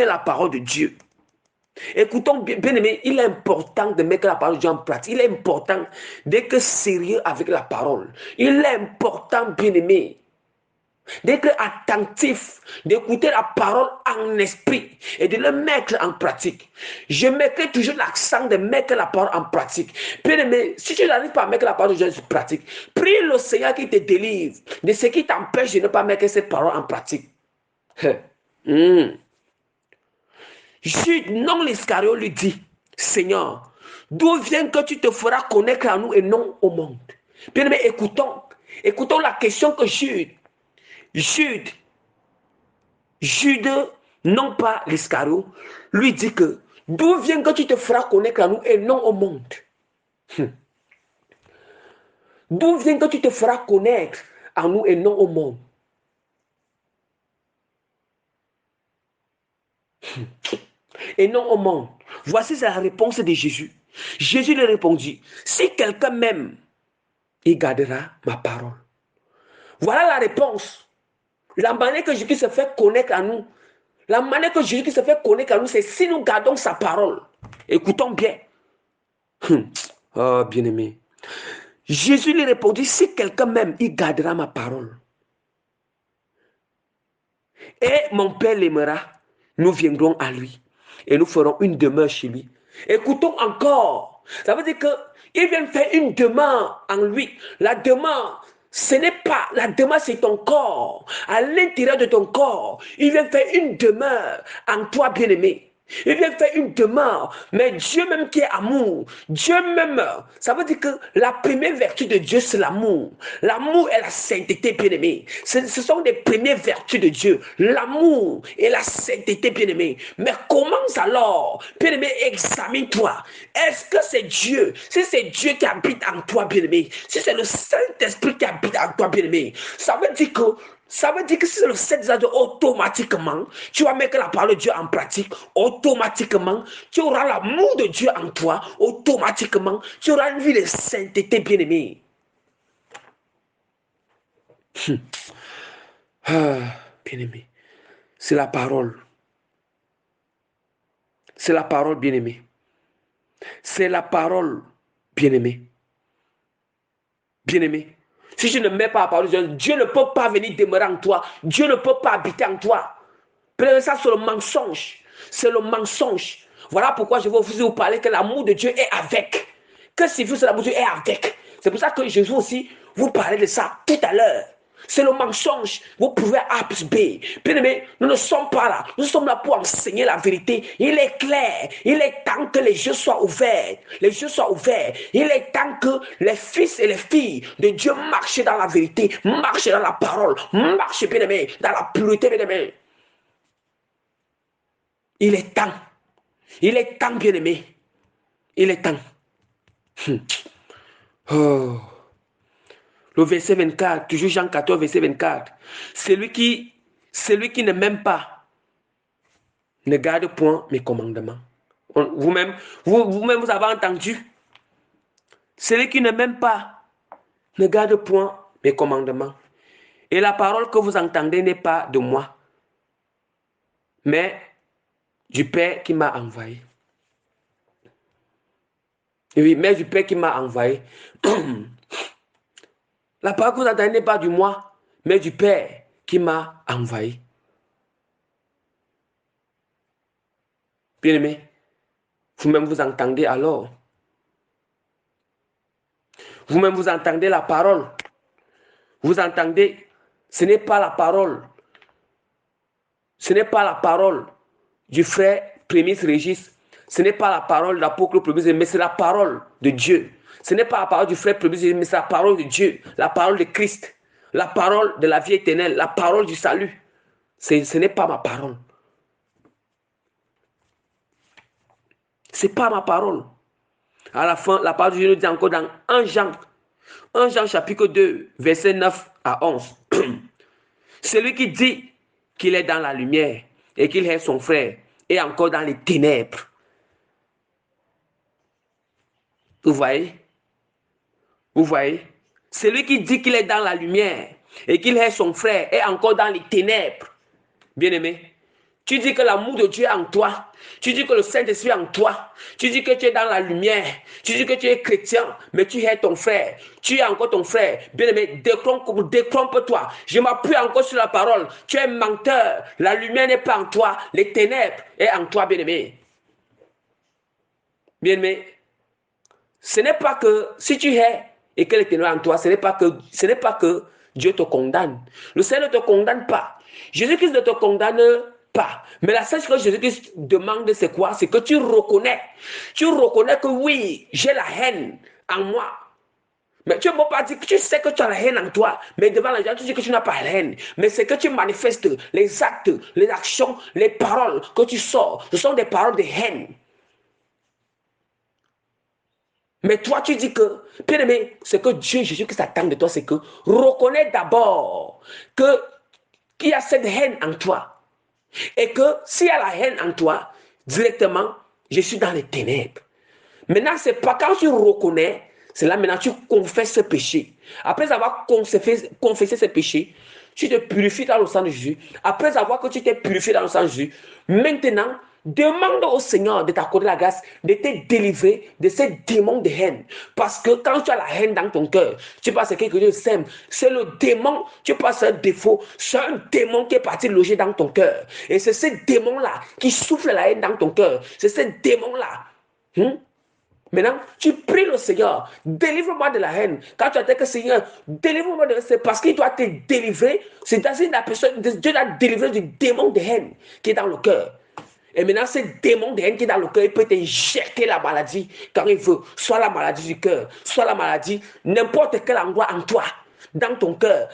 la parole de Dieu. Écoutons bien, bien aimé, il est important de mettre la parole de Dieu en pratique. Il est important d'être sérieux avec la parole. Il est important, bien aimé, d'être attentif, d'écouter la parole en esprit et de le mettre en pratique. Je mettrai toujours l'accent de mettre la parole en pratique. Bien aimé, si tu n'arrives pas à mettre la parole de Dieu en pratique, prie le Seigneur qui te délivre de ce qui t'empêche de ne pas mettre cette parole en pratique. Jude, non l'Iscario, lui dit, Seigneur, d'où vient que tu te feras connaître à nous et non au monde? Bien aimé, écoutons la question que Jude, non pas l'Iscario, lui dit que d'où vient que tu te feras connaître à nous et non au monde? D'où vient que tu te feras connaître à nous et non au monde? Et non au monde. Voici la réponse de Jésus. Jésus lui répondit, si quelqu'un m'aime, il gardera ma parole. Voilà la réponse. La manière que Jésus se fait connaître à nous, la manière que Jésus se fait connaître à nous, c'est si nous gardons sa parole. Écoutons bien. Oh, bien-aimé. Jésus lui répondit, si quelqu'un m'aime, il gardera ma parole. Et mon Père l'aimera, nous viendrons à lui et nous ferons une demeure chez lui. Écoutons encore. Ça veut dire qu'il vient faire une demeure en lui. La demeure, ce n'est pas, la demeure c'est ton corps. À l'intérieur de ton corps, il vient faire une demeure en toi, bien-aimé. Il vient faire une demeure, mais Dieu même qui est amour, Dieu même, ça veut dire que la première vertu de Dieu c'est l'amour. L'amour et la sainteté, bien-aimé. Ce sont les premières vertus de Dieu. L'amour et la sainteté, bien-aimé. Mais commence alors, bien-aimé, examine-toi. Est-ce que c'est Dieu? Si c'est Dieu qui habite en toi, bien-aimé, si c'est le Saint-Esprit qui habite en toi, bien-aimé, ça veut dire que si c'est le Saint-Esprit, automatiquement, tu vas mettre la parole de Dieu en pratique. Automatiquement, tu auras l'amour de Dieu en toi. Automatiquement, tu auras une vie de sainteté, bien-aimé. Bien-aimé, c'est la parole. C'est la parole, bien-aimé. C'est la parole, bien-aimé. Bien-aimé. Si je ne mets pas la parole de Dieu, Dieu ne peut pas venir demeurer en toi. Dieu ne peut pas habiter en toi. Ça, c'est le mensonge. C'est le mensonge. Voilà pourquoi je veux vous parler que l'amour de Dieu est avec. Que si vous, l'amour de Dieu est avec. C'est pour ça que je veux aussi vous parler de ça tout à l'heure. C'est le mensonge. Vous pouvez A plus B. Bien aimé, nous ne sommes pas là. Nous sommes là pour enseigner la vérité. Il est clair. Il est temps que les yeux soient ouverts. Les yeux soient ouverts. Il est temps que les fils et les filles de Dieu marchent dans la vérité, marchent dans la parole, marchent, bien aimé, dans la pureté, bien aimé. Il est temps. Il est temps, bien aimé. Il est temps. Oh. Le verset 24, toujours Jean 14, verset 24. Celui qui ne m'aime pas ne garde point mes commandements. Vous-même, vous avez entendu. Celui qui ne m'aime pas ne garde point mes commandements. Et la parole que vous entendez n'est pas de moi, mais du Père qui m'a envoyé. Oui, mais du Père qui m'a envoyé. La parole que vous entendez n'est pas de moi, mais du Père qui m'a envoyé. Bien-aimé, vous-même vous entendez alors. Vous-même vous entendez la parole. Vous entendez, ce n'est pas la parole. Ce n'est pas la parole du frère Prémis Régis. Ce n'est pas la parole de l'apôtre Prémis, mais c'est la parole de Dieu. Ce n'est pas la parole du frère Prémis, mais c'est la parole de Dieu. La parole de Christ. La parole de la vie éternelle. La parole du salut. Ce n'est pas ma parole. Ce n'est pas ma parole. À la fin, la parole de Dieu nous dit encore dans 1 Jean chapitre 2, verset 9 à 11. Celui qui dit qu'il est dans la lumière et qu'il est son frère est encore dans les ténèbres. Vous voyez? Vous voyez? Celui qui dit qu'il est dans la lumière et qu'il est son frère est encore dans les ténèbres. Bien-aimé, Tu dis que l'amour de Dieu est en toi. Tu dis que le Saint-Esprit est en toi. Tu dis que tu es dans la lumière. Tu dis que tu es chrétien, mais tu es ton frère. Tu es encore ton frère. Bien-aimé, détrompe-toi. Je m'appuie encore sur la parole. Tu es menteur. La lumière n'est pas en toi. Les ténèbres sont en toi, bien-aimé. Bien-aimé, ce n'est pas que si tu es et que les ténèbres sont en toi, ce n'est pas que Dieu te condamne. Le Seigneur ne te condamne pas. Jésus-Christ ne te condamne pas. Mais la seule chose que Jésus-Christ demande, c'est quoi? C'est que tu reconnais. Tu reconnais que oui, j'ai la haine en moi. Mais tu ne peux pas dire que tu sais que tu as la haine en toi, mais devant les gens, tu dis que tu n'as pas la haine. Mais c'est que tu manifestes les actes, les actions, les paroles que tu sors. Ce sont des paroles de haine. Mais toi, tu dis que, bien aimé, ce que Dieu, Jésus-Christ attend de toi, c'est que reconnais d'abord qu'il y a cette haine en toi. Et que s'il y a la haine en toi, directement, je suis dans les ténèbres. Maintenant, c'est pas quand tu reconnais, c'est là maintenant tu confesses ce péché. Après avoir confessé ce péché, tu te purifies dans le sang de Jésus. Après avoir que tu t'es purifié dans le sang de Jésus, maintenant, demande au Seigneur de t'accorder la grâce, de te délivrer de ces démons de haine. Parce que quand tu as la haine dans ton cœur, tu passes quelque chose de simple. C'est le démon, tu passes un défaut, c'est un démon qui est parti loger dans ton cœur. Et c'est ce démon-là qui souffle la haine dans ton cœur. C'est ce démon-là. Maintenant, tu pries le Seigneur, délivre-moi de la haine. Quand tu as dit que Seigneur, délivre-moi de la haine, c'est parce qu'il doit te délivrer. C'est ainsi que la personne, Dieu doit délivrer du démon de haine qui est dans le cœur. Et maintenant, ce démon de haine qui est dans le cœur, il peut t'injecter la maladie quand il veut. Soit la maladie du cœur, soit la maladie, n'importe quel endroit en toi, dans ton cœur.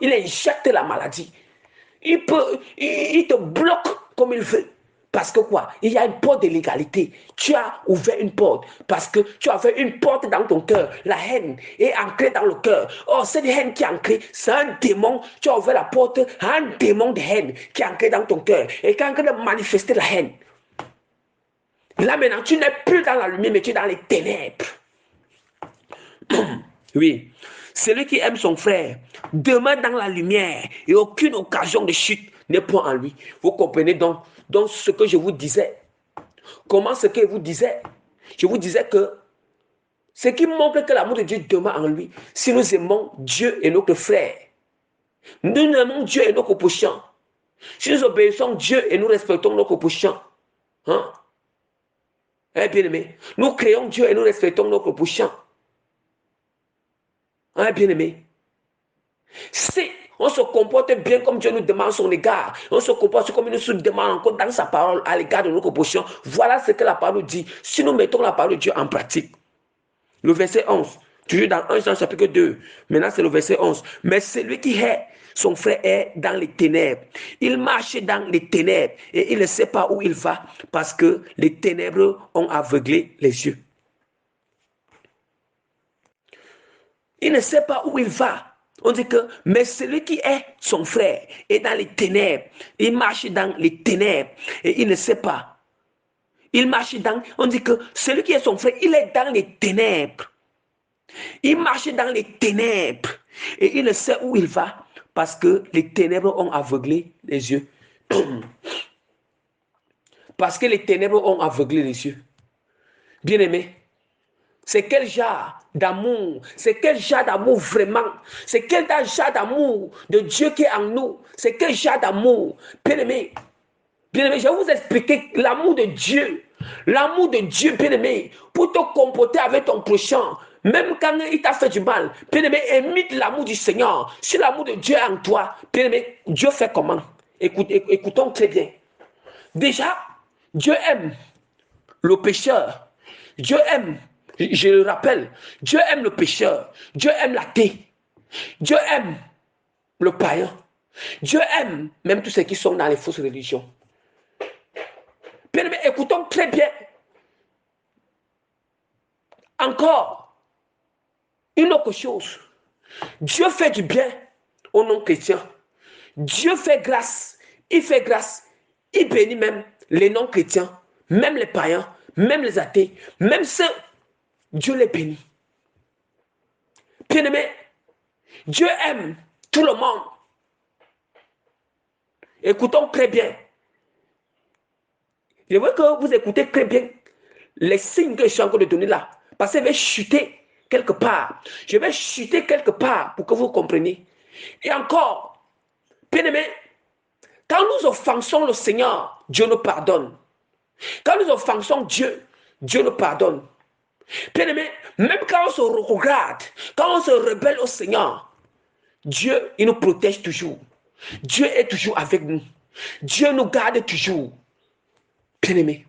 Il injecte la maladie. Il te bloque comme il veut. Parce que quoi? Il y a une porte de l'égalité. Tu as ouvert une porte. Parce que tu as fait une porte dans ton cœur. La haine est ancrée dans le cœur. Oh, cette haine qui est ancrée, c'est un démon. Tu as ouvert la porte à un démon de haine qui est ancré dans ton cœur. Et qui est en train de manifester la haine. Là maintenant, tu n'es plus dans la lumière, mais tu es dans les ténèbres. Oui. Celui qui aime son frère demeure dans la lumière et aucune occasion de chute n'est point en lui. Vous comprenez donc ce que je vous disais. Comment ce que je vous disais? Je vous disais que ce qui montre que l'amour de Dieu demeure en lui, si nous aimons Dieu et notre frère, nous aimons Dieu et notre prochain. Si nous obéissons Dieu et nous respectons notre prochain, hein? Eh bien aimé, nous créons Dieu et nous respectons notre prochain. Hein, bien aimé. Si on se comporte bien comme Dieu nous demande son égard, on se comporte comme il nous demande encore dans sa parole à l'égard de notre prochain, voilà ce que la parole dit. Si nous mettons la parole de Dieu en pratique. Le verset 11, toujours dans 1 Jean chapitre 2, maintenant c'est le verset 11. Mais celui qui est son frère est dans les ténèbres. Il marche dans les ténèbres et il ne sait pas où il va parce que les ténèbres ont aveuglé les yeux. Il ne sait pas où il va. On dit que, mais celui qui est son frère est dans les ténèbres. Il marche dans les ténèbres et il ne sait pas. Il marche dans, on dit que celui qui est son frère, il est dans les ténèbres. Il marche dans les ténèbres et il ne sait où il va parce que les ténèbres ont aveuglé les yeux. Parce que les ténèbres ont aveuglé les yeux. Bien-aimé, c'est quel genre d'amour? C'est quel genre d'amour vraiment? C'est quel genre d'amour de Dieu qui est en nous? C'est quel genre d'amour? Bien-aimé, bien-aimé, je vais vous expliquer l'amour de Dieu. L'amour de Dieu, bien-aimé, pour te comporter avec ton prochain, même quand il t'a fait du mal. Bien-aimé, imite l'amour du Seigneur. Si l'amour de Dieu est en toi, bien-aimé, Dieu fait comment? Écoutons très bien. Déjà, Dieu aime le pécheur. Dieu aime, je le rappelle, Dieu aime le pécheur. Dieu aime l'athée. Dieu aime le païen. Dieu aime même tous ceux qui sont dans les fausses religions. Bien, mais écoutons très bien. Encore, une autre chose. Dieu fait du bien aux non-chrétiens. Dieu fait grâce. Il fait grâce. Il bénit même les non-chrétiens, même les païens, même les athées, même ceux, Dieu les bénit. Bien-aimé, Dieu aime tout le monde. Écoutons très bien. Je veux que vous écoutez très bien les signes que je suis en train de donner là. Parce que je vais chuter quelque part. Je vais chuter quelque part pour que vous compreniez. Et encore, bien aimé, quand nous offensons le Seigneur, Dieu nous pardonne. Quand nous offensons Dieu, Dieu nous pardonne. Bien aimé, même quand on se regarde, quand on se rebelle au Seigneur, Dieu, il nous protège toujours. Dieu est toujours avec nous. Dieu nous garde toujours. Bien aimé.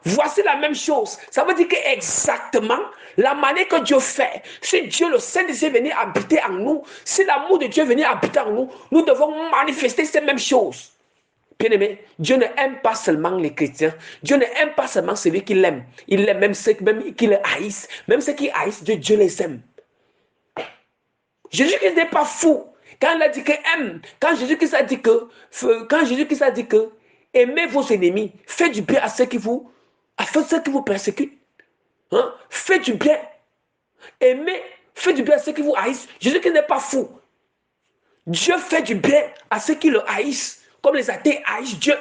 Voici la même chose. Ça veut dire que exactement la manière que Dieu fait. Si Dieu, le Saint-Esprit, venait habiter en nous, si l'amour de Dieu venait habiter en nous, nous devons manifester ces mêmes choses. Bien-aimé, Dieu ne aime pas seulement les chrétiens. Dieu ne aime pas seulement celui qui l'aime. Il aime même ceux qui le haïssent. Même ceux qui haïssent Dieu, Dieu les aime. Jésus-Christ n'est pas fou. Quand il a dit que aime, quand Jésus-Christ a dit que aimez vos ennemis, faites du bien à ceux qui vous persécutent. Hein? Faites du bien. Aimez, faites du bien à ceux qui vous haïssent. Jésus-Christ n'est pas fou. Dieu fait du bien à ceux qui le haïssent. Comme les athées haïssent Dieu.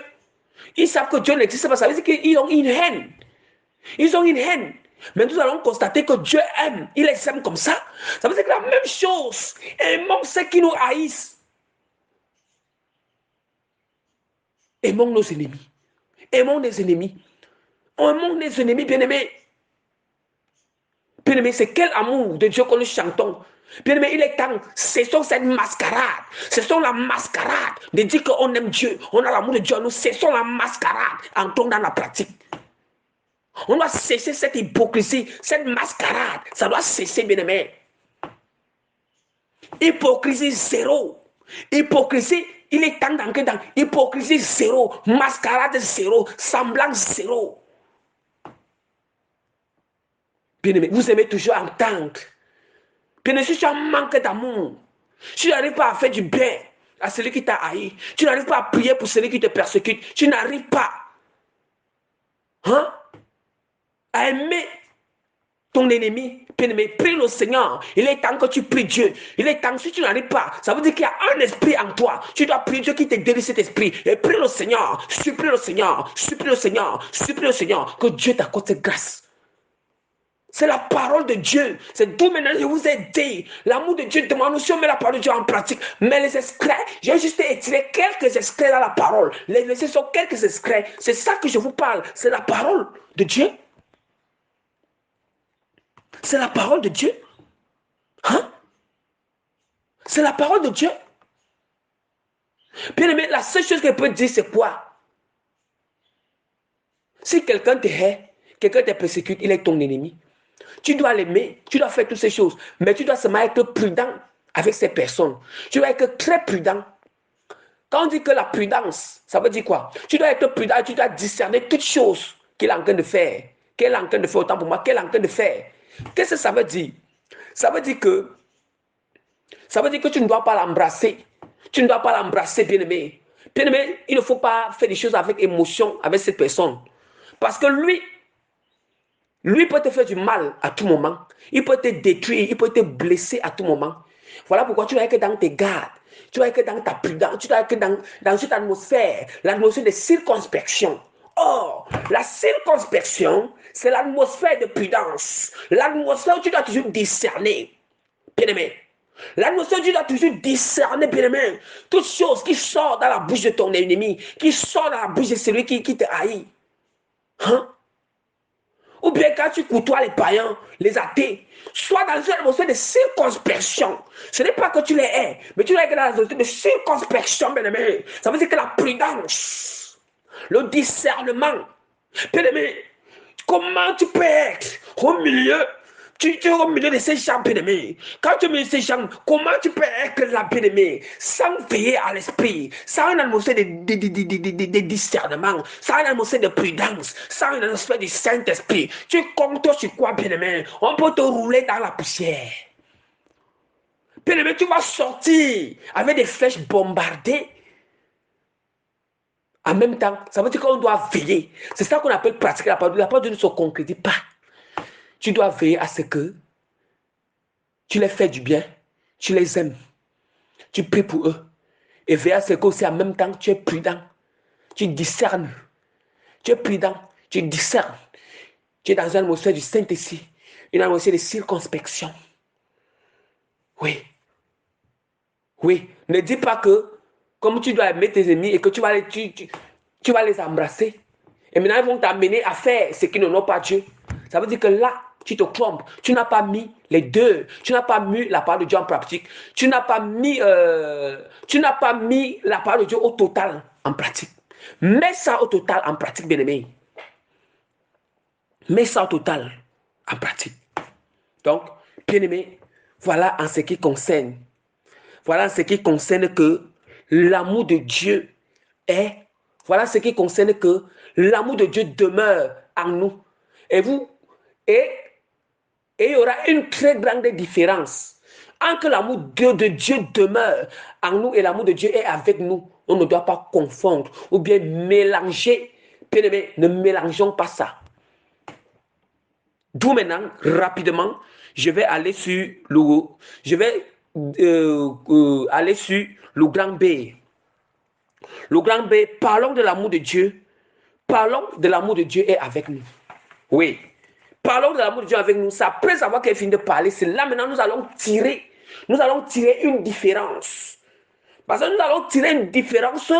Ils savent que Dieu n'existe pas. Ça veut dire qu'ils ont une haine. Ils ont une haine. Mais nous allons constater que Dieu aime. Il les aime comme ça. Ça veut dire que la même chose. Aimons ceux qui nous haïssent. Aimons nos ennemis. Aimons les ennemis. Aimons les ennemis, bien-aimés. Bien-aimés, c'est quel amour de Dieu que nous chantons. Bien-aimés, il est temps. Cessons cette mascarade. Cessons la mascarade de dire qu'on aime Dieu. On a l'amour de Dieu. Nous cessons la mascarade. Entrons dans la pratique. On doit cesser cette hypocrisie, cette mascarade. Ça doit cesser, bien-aimés. Hypocrisie zéro. Hypocrisie, il est temps d'entrer dans hypocrisie zéro. Mascarade zéro. Semblant zéro. Bien-aimé, vous aimez toujours entendre. Bien-aimé, si tu as un manque d'amour, si tu n'arrives pas à faire du bien à celui qui t'a haï, tu n'arrives pas à prier pour celui qui te persécute, tu n'arrives pas à aimer ton ennemi, bien-aimé, prie le Seigneur. Il est temps que tu pries Dieu. Il est temps, si tu n'arrives pas, ça veut dire qu'il y a un esprit en toi. Tu dois prier Dieu qui te délivre cet esprit. Et prie le Seigneur, supplie le Seigneur, supplie le Seigneur, supplie le Seigneur, que Dieu t'accorde cette grâce. C'est la parole de Dieu. C'est d'où maintenant je vous ai dit. L'amour de Dieu demande aussi on met la parole de Dieu en pratique. Mais les extraits, j'ai juste étiré quelques extraits dans la parole. Les laissés sont quelques extraits. C'est ça que je vous parle. C'est la parole de Dieu. C'est la parole de Dieu. Hein? C'est la parole de Dieu. Bien aimé, la seule chose que je peux dire, c'est quoi? Si quelqu'un te hait, quelqu'un te persécute, il est ton ennemi. Tu dois l'aimer, tu dois faire toutes ces choses, mais tu dois seulement être prudent avec ces personnes. Tu dois être très prudent. Quand on dit que la prudence, ça veut dire quoi? Tu dois être prudent, tu dois discerner toutes choses qu'il est en train de faire. Qu'elle est en train de faire, autant pour moi, qu'elle est en train de faire. Qu'est-ce que ça veut dire? Ça veut dire que tu ne dois pas l'embrasser. Tu ne dois pas l'embrasser, bien-aimé. Bien-aimé, il ne faut pas faire des choses avec émotion avec cette personne. Parce que lui peut te faire du mal à tout moment. Il peut te détruire, il peut te blesser à tout moment. Voilà pourquoi tu dois être dans tes gardes. Tu dois être dans ta prudence. Tu dois être dans cette atmosphère, l'atmosphère de circonspection. Or, la circonspection, c'est l'atmosphère de prudence. L'atmosphère où tu dois toujours discerner. Bien-aimé. L'atmosphère, tu dois toujours discerner, bien-aimé, toute chose qui sort dans la bouche de ton ennemi, qui sort dans la bouche de celui qui te haït. Hein? Ou bien quand tu côtoies les païens, les athées, sois dans une atmosphère de circonspection. Ce n'est pas que tu les hais, mais tu dois être dans une atmosphère de circonspection, bien-aimé. Ça veut dire que la prudence, le discernement, bien-aimé, comment tu peux être au milieu tu es au milieu de ces gens, bien-aimés. Quand tu es au milieu de ces gens, comment tu peux être là, bien-aimé, sans veiller à l'esprit, sans une atmosphère de discernement, sans une atmosphère de prudence, sans une atmosphère du Saint-Esprit. Tu comptes sur quoi, bien-aimé? On peut te rouler dans la poussière. Bien-aimé, tu vas sortir avec des flèches bombardées. En même temps, ça veut dire qu'on doit veiller. C'est ça qu'on appelle pratiquer la parole. La parole ne se concrétise pas. Tu dois veiller à ce que tu les fais du bien, tu les aimes, tu pries pour eux. Et veiller à ce que aussi en même temps tu es prudent. Tu discernes. Tu es prudent. Tu discernes. Tu es dans une atmosphère du Saint-Esprit. Une atmosphère de circonspection. Oui. Oui. Ne dis pas que, comme tu dois aimer tes ennemis et que tu vas les embrasser. Et maintenant, ils vont t'amener à faire ce qui n'honore pas Dieu. Ça veut dire que là, tu te trompes. Tu n'as pas mis les deux. Tu n'as pas mis la parole de Dieu en pratique. Tu n'as pas mis la parole de Dieu au total en pratique. Mets ça au total en pratique, bien-aimé. Mets ça au total en pratique. Donc, bien-aimé, voilà en ce qui concerne. Voilà en ce qui concerne que l'amour de Dieu est. Voilà ce qui concerne que l'amour de Dieu demeure en nous. Et vous, et il y aura une très grande différence entre l'amour de Dieu demeure en nous et l'amour de Dieu est avec nous. On ne doit pas confondre ou bien mélanger. Bien aimé, ne mélangeons pas ça. D'où maintenant, rapidement, je vais aller sur aller sur le grand B. Le grand B, parlons de l'amour de Dieu. Parlons de l'amour de Dieu est avec nous. Oui. Parlons de l'amour de Dieu avec nous. C'est après avoir qu'elle finit de parler, c'est là maintenant nous allons tirer une différence. Parce que nous allons tirer une différence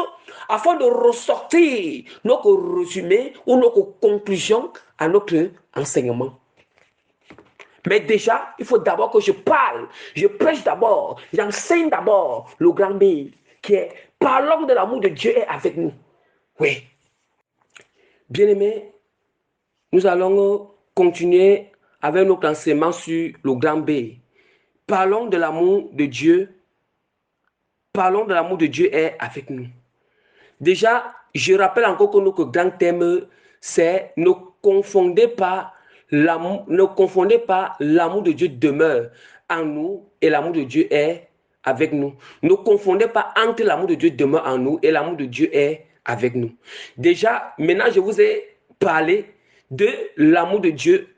afin de ressortir nos résumés ou nos conclusions à notre enseignement. Mais déjà, il faut d'abord que je parle, je prêche d'abord, j'enseigne d'abord le grand B qui est parlons de l'amour de Dieu est avec nous. Oui. Bien-aimés, nous allons continuer avec notre enseignement sur le grand B. Parlons de l'amour de Dieu. Parlons de l'amour de Dieu est avec nous. Déjà, je rappelle encore que notre grand thème, c'est ne confondez pas l'amour de Dieu demeure en nous et l'amour de Dieu est avec nous. Ne confondez pas entre l'amour de Dieu demeure en nous et l'amour de Dieu est avec nous. Déjà, maintenant, je vous ai parlé de l'amour de Dieu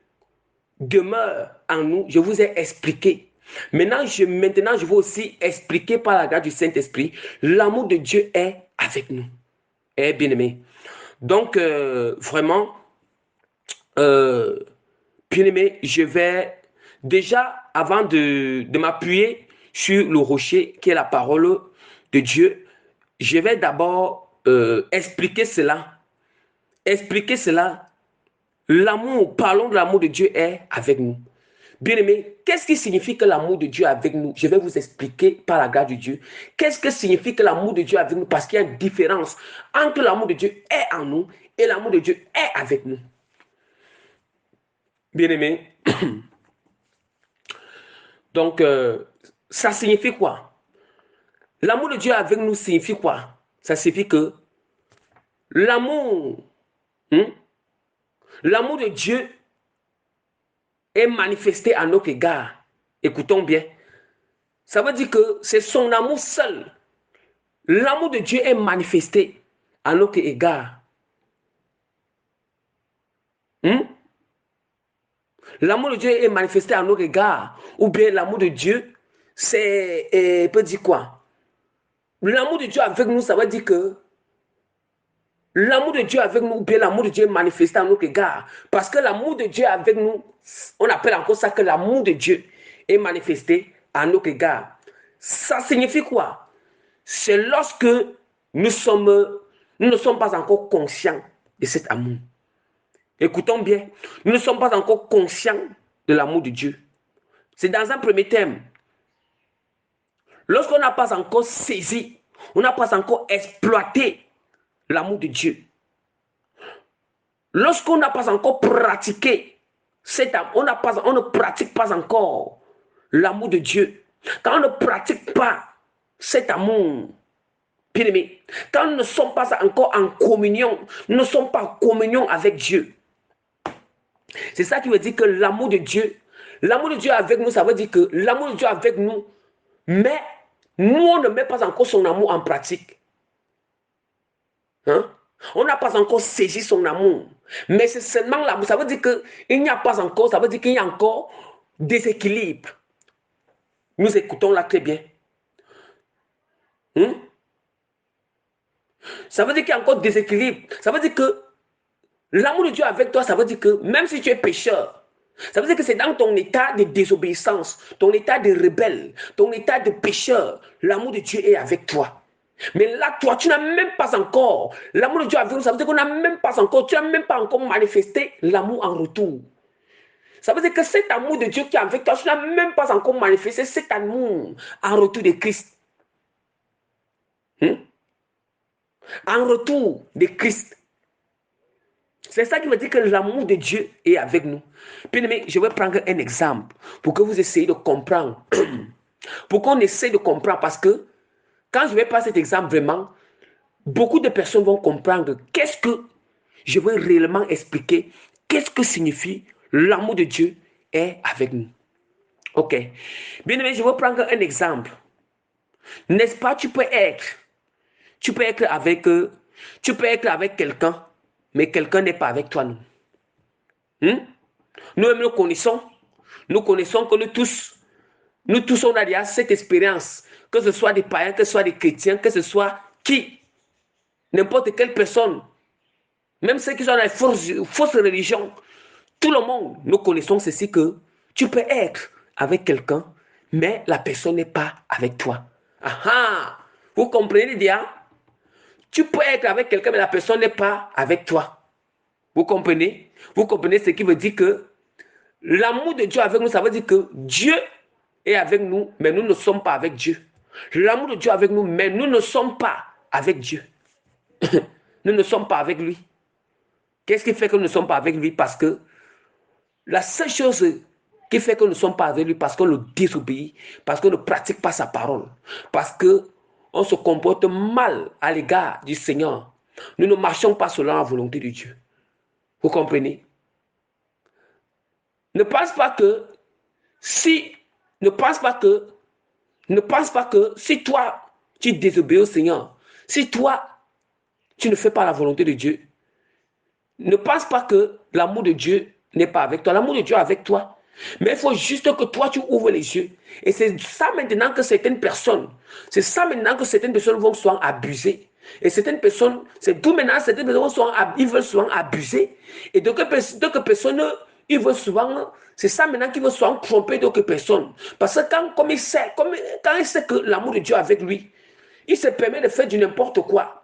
demeure en nous. Je vous ai expliqué. Maintenant, je vais aussi expliquer par la grâce du Saint-Esprit, l'amour de Dieu est avec nous. Eh bien aimé. Donc, vraiment, bien aimé, je vais déjà, avant de m'appuyer sur le rocher qui est la parole de Dieu, je vais d'abord expliquer cela. Expliquer cela. L'amour, parlons de l'amour de Dieu est avec nous. Bien-aimé, qu'est-ce qui signifie que l'amour de Dieu est avec nous? Je vais vous expliquer par la grâce de Dieu. Qu'est-ce que signifie que l'amour de Dieu est avec nous? Parce qu'il y a une différence entre l'amour de Dieu est en nous et l'amour de Dieu est avec nous. Bien-aimé, donc, ça signifie quoi? L'amour de Dieu avec nous signifie quoi? Ça signifie que l'amour, l'amour de Dieu est manifesté à notre égard. Écoutons bien. Ça veut dire que c'est son amour seul. L'amour de Dieu est manifesté à notre égard. L'amour de Dieu est manifesté à notre égard. Ou bien l'amour de Dieu, c'est, peut dire quoi? L'amour de Dieu avec nous, ça veut dire que l'amour de Dieu avec nous, ou bien l'amour de Dieu est manifesté à notre égard. Parce que l'amour de Dieu avec nous, on appelle encore ça que l'amour de Dieu est manifesté à notre égard. Ça signifie quoi? C'est lorsque nous ne sommes pas encore conscients de cet amour. Écoutons bien, nous ne sommes pas encore conscients de l'amour de Dieu. C'est dans un premier thème. Lorsqu'on n'a pas encore saisi, on n'a pas encore exploité l'amour de Dieu. Lorsqu'on n'a pas encore pratiqué cet amour, on ne pratique pas encore l'amour de Dieu. Quand on ne pratique pas cet amour, bien aimé, quand nous ne sommes pas encore en communion, nous ne sommes pas en communion avec Dieu. C'est ça qui veut dire que l'amour de Dieu avec nous, ça veut dire que l'amour de Dieu avec nous, mais nous, on ne met pas encore son amour en pratique. Hein? On n'a pas encore saisi son amour. Mais c'est seulement l'amour. Ça veut dire qu'il n'y a pas encore, ça veut dire qu'il y a encore déséquilibre. Nous écoutons là très bien. Ça veut dire qu'il y a encore déséquilibre. Ça veut dire que l'amour de Dieu avec toi, ça veut dire que même si tu es pécheur, ça veut dire que c'est dans ton état de désobéissance, ton état de rebelle, ton état de pécheur, l'amour de Dieu est avec toi. Mais là, toi, tu n'as même pas encore, l'amour de Dieu avec nous, ça veut dire qu'on n'a même pas encore, tu n'as même pas encore manifesté l'amour en retour. Ça veut dire que cet amour de Dieu qui est avec toi, tu n'as même pas encore manifesté cet amour en retour de Christ. En retour de Christ. C'est ça qui veut dire que l'amour de Dieu est avec nous. Bien-aimé, je vais prendre un exemple pour que vous essayiez de comprendre. Pour qu'on essaie de comprendre. Parce que quand je vais passer cet exemple, vraiment, beaucoup de personnes vont comprendre qu'est-ce que je veux réellement expliquer. Qu'est-ce que signifie l'amour de Dieu est avec nous. Ok. Bien-aimé, je vais prendre un exemple. N'est-ce pas, tu peux être avec quelqu'un, mais quelqu'un n'est pas avec toi, non. Nous-mêmes, nous connaissons que nous tous, on a déjà cette expérience, que ce soit des païens, que ce soit des chrétiens, que ce soit qui, n'importe quelle personne, même ceux qui sont dans les fausses religions, tout le monde, nous connaissons ceci que tu peux être avec quelqu'un, mais la personne n'est pas avec toi. Ah, vous comprenez déjà? Tu peux être avec quelqu'un, mais la personne n'est pas avec toi. Vous comprenez? Vous comprenez ce qui veut dire que l'amour de Dieu avec nous, ça veut dire que Dieu est avec nous, mais nous ne sommes pas avec Dieu. L'amour de Dieu avec nous, mais nous ne sommes pas avec Dieu. Nous ne sommes pas avec lui. Qu'est-ce qui fait que nous ne sommes pas avec lui? Parce que la seule chose qui fait que nous ne sommes pas avec lui, parce qu'on le désobéit, parce qu'on ne pratique pas sa parole, parce qu'on se comporte mal à l'égard du Seigneur. Nous ne marchons pas selon la volonté de Dieu. Vous comprenez? Ne pense pas que si si toi, tu désobéis au Seigneur, si toi, tu ne fais pas la volonté de Dieu, ne pense pas que l'amour de Dieu n'est pas avec toi. L'amour de Dieu est avec toi. Mais il faut juste que toi, tu ouvres les yeux. Et c'est ça maintenant que certaines personnes vont souvent abuser. Et certaines personnes, c'est d'où maintenant certaines personnes ils veulent souvent abuser. Et d'autres personnes, ils veulent souvent, c'est ça maintenant qu'ils veulent souvent tromper d'autres personnes. Parce que quand il sait que l'amour de Dieu est avec lui, il se permet de faire du n'importe quoi.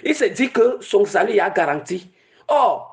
Il se dit que son salut est garanti. Or,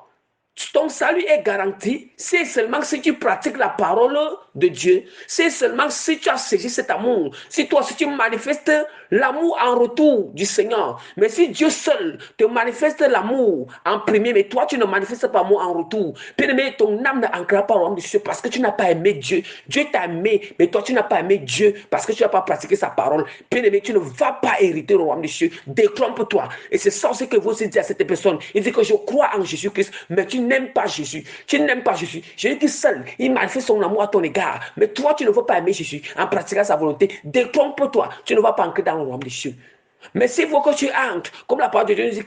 ton salut est garanti, c'est seulement si tu pratiques la parole de Dieu, c'est seulement si tu as saisi cet amour, si tu manifestes l'amour en retour du Seigneur. Mais si Dieu seul te manifeste l'amour en premier, mais toi tu ne manifestes pas l'amour en retour, bien-aimé, ton âme n'entrera pas au royaume de Dieu parce que tu n'as pas aimé Dieu. Dieu t'a aimé, mais toi tu n'as pas aimé Dieu parce que tu n'as pas pratiqué sa parole. Bien-aimé, tu ne vas pas hériter le royaume de Dieu. Détrompe-toi. Et c'est ça ce que vous dites à cette personne. Il dit que je crois en Jésus-Christ, mais tu n'aimes pas Jésus. Tu n'aimes pas Jésus. Jésus qui seul, il manifeste son amour à ton égard. Mais toi, tu ne veux pas aimer Jésus en pratiquant sa volonté. Détrompe-toi. Tu ne vas pas entrer dans le royaume des cieux. Mais s'il faut que tu entres, comme la parole de Dieu dit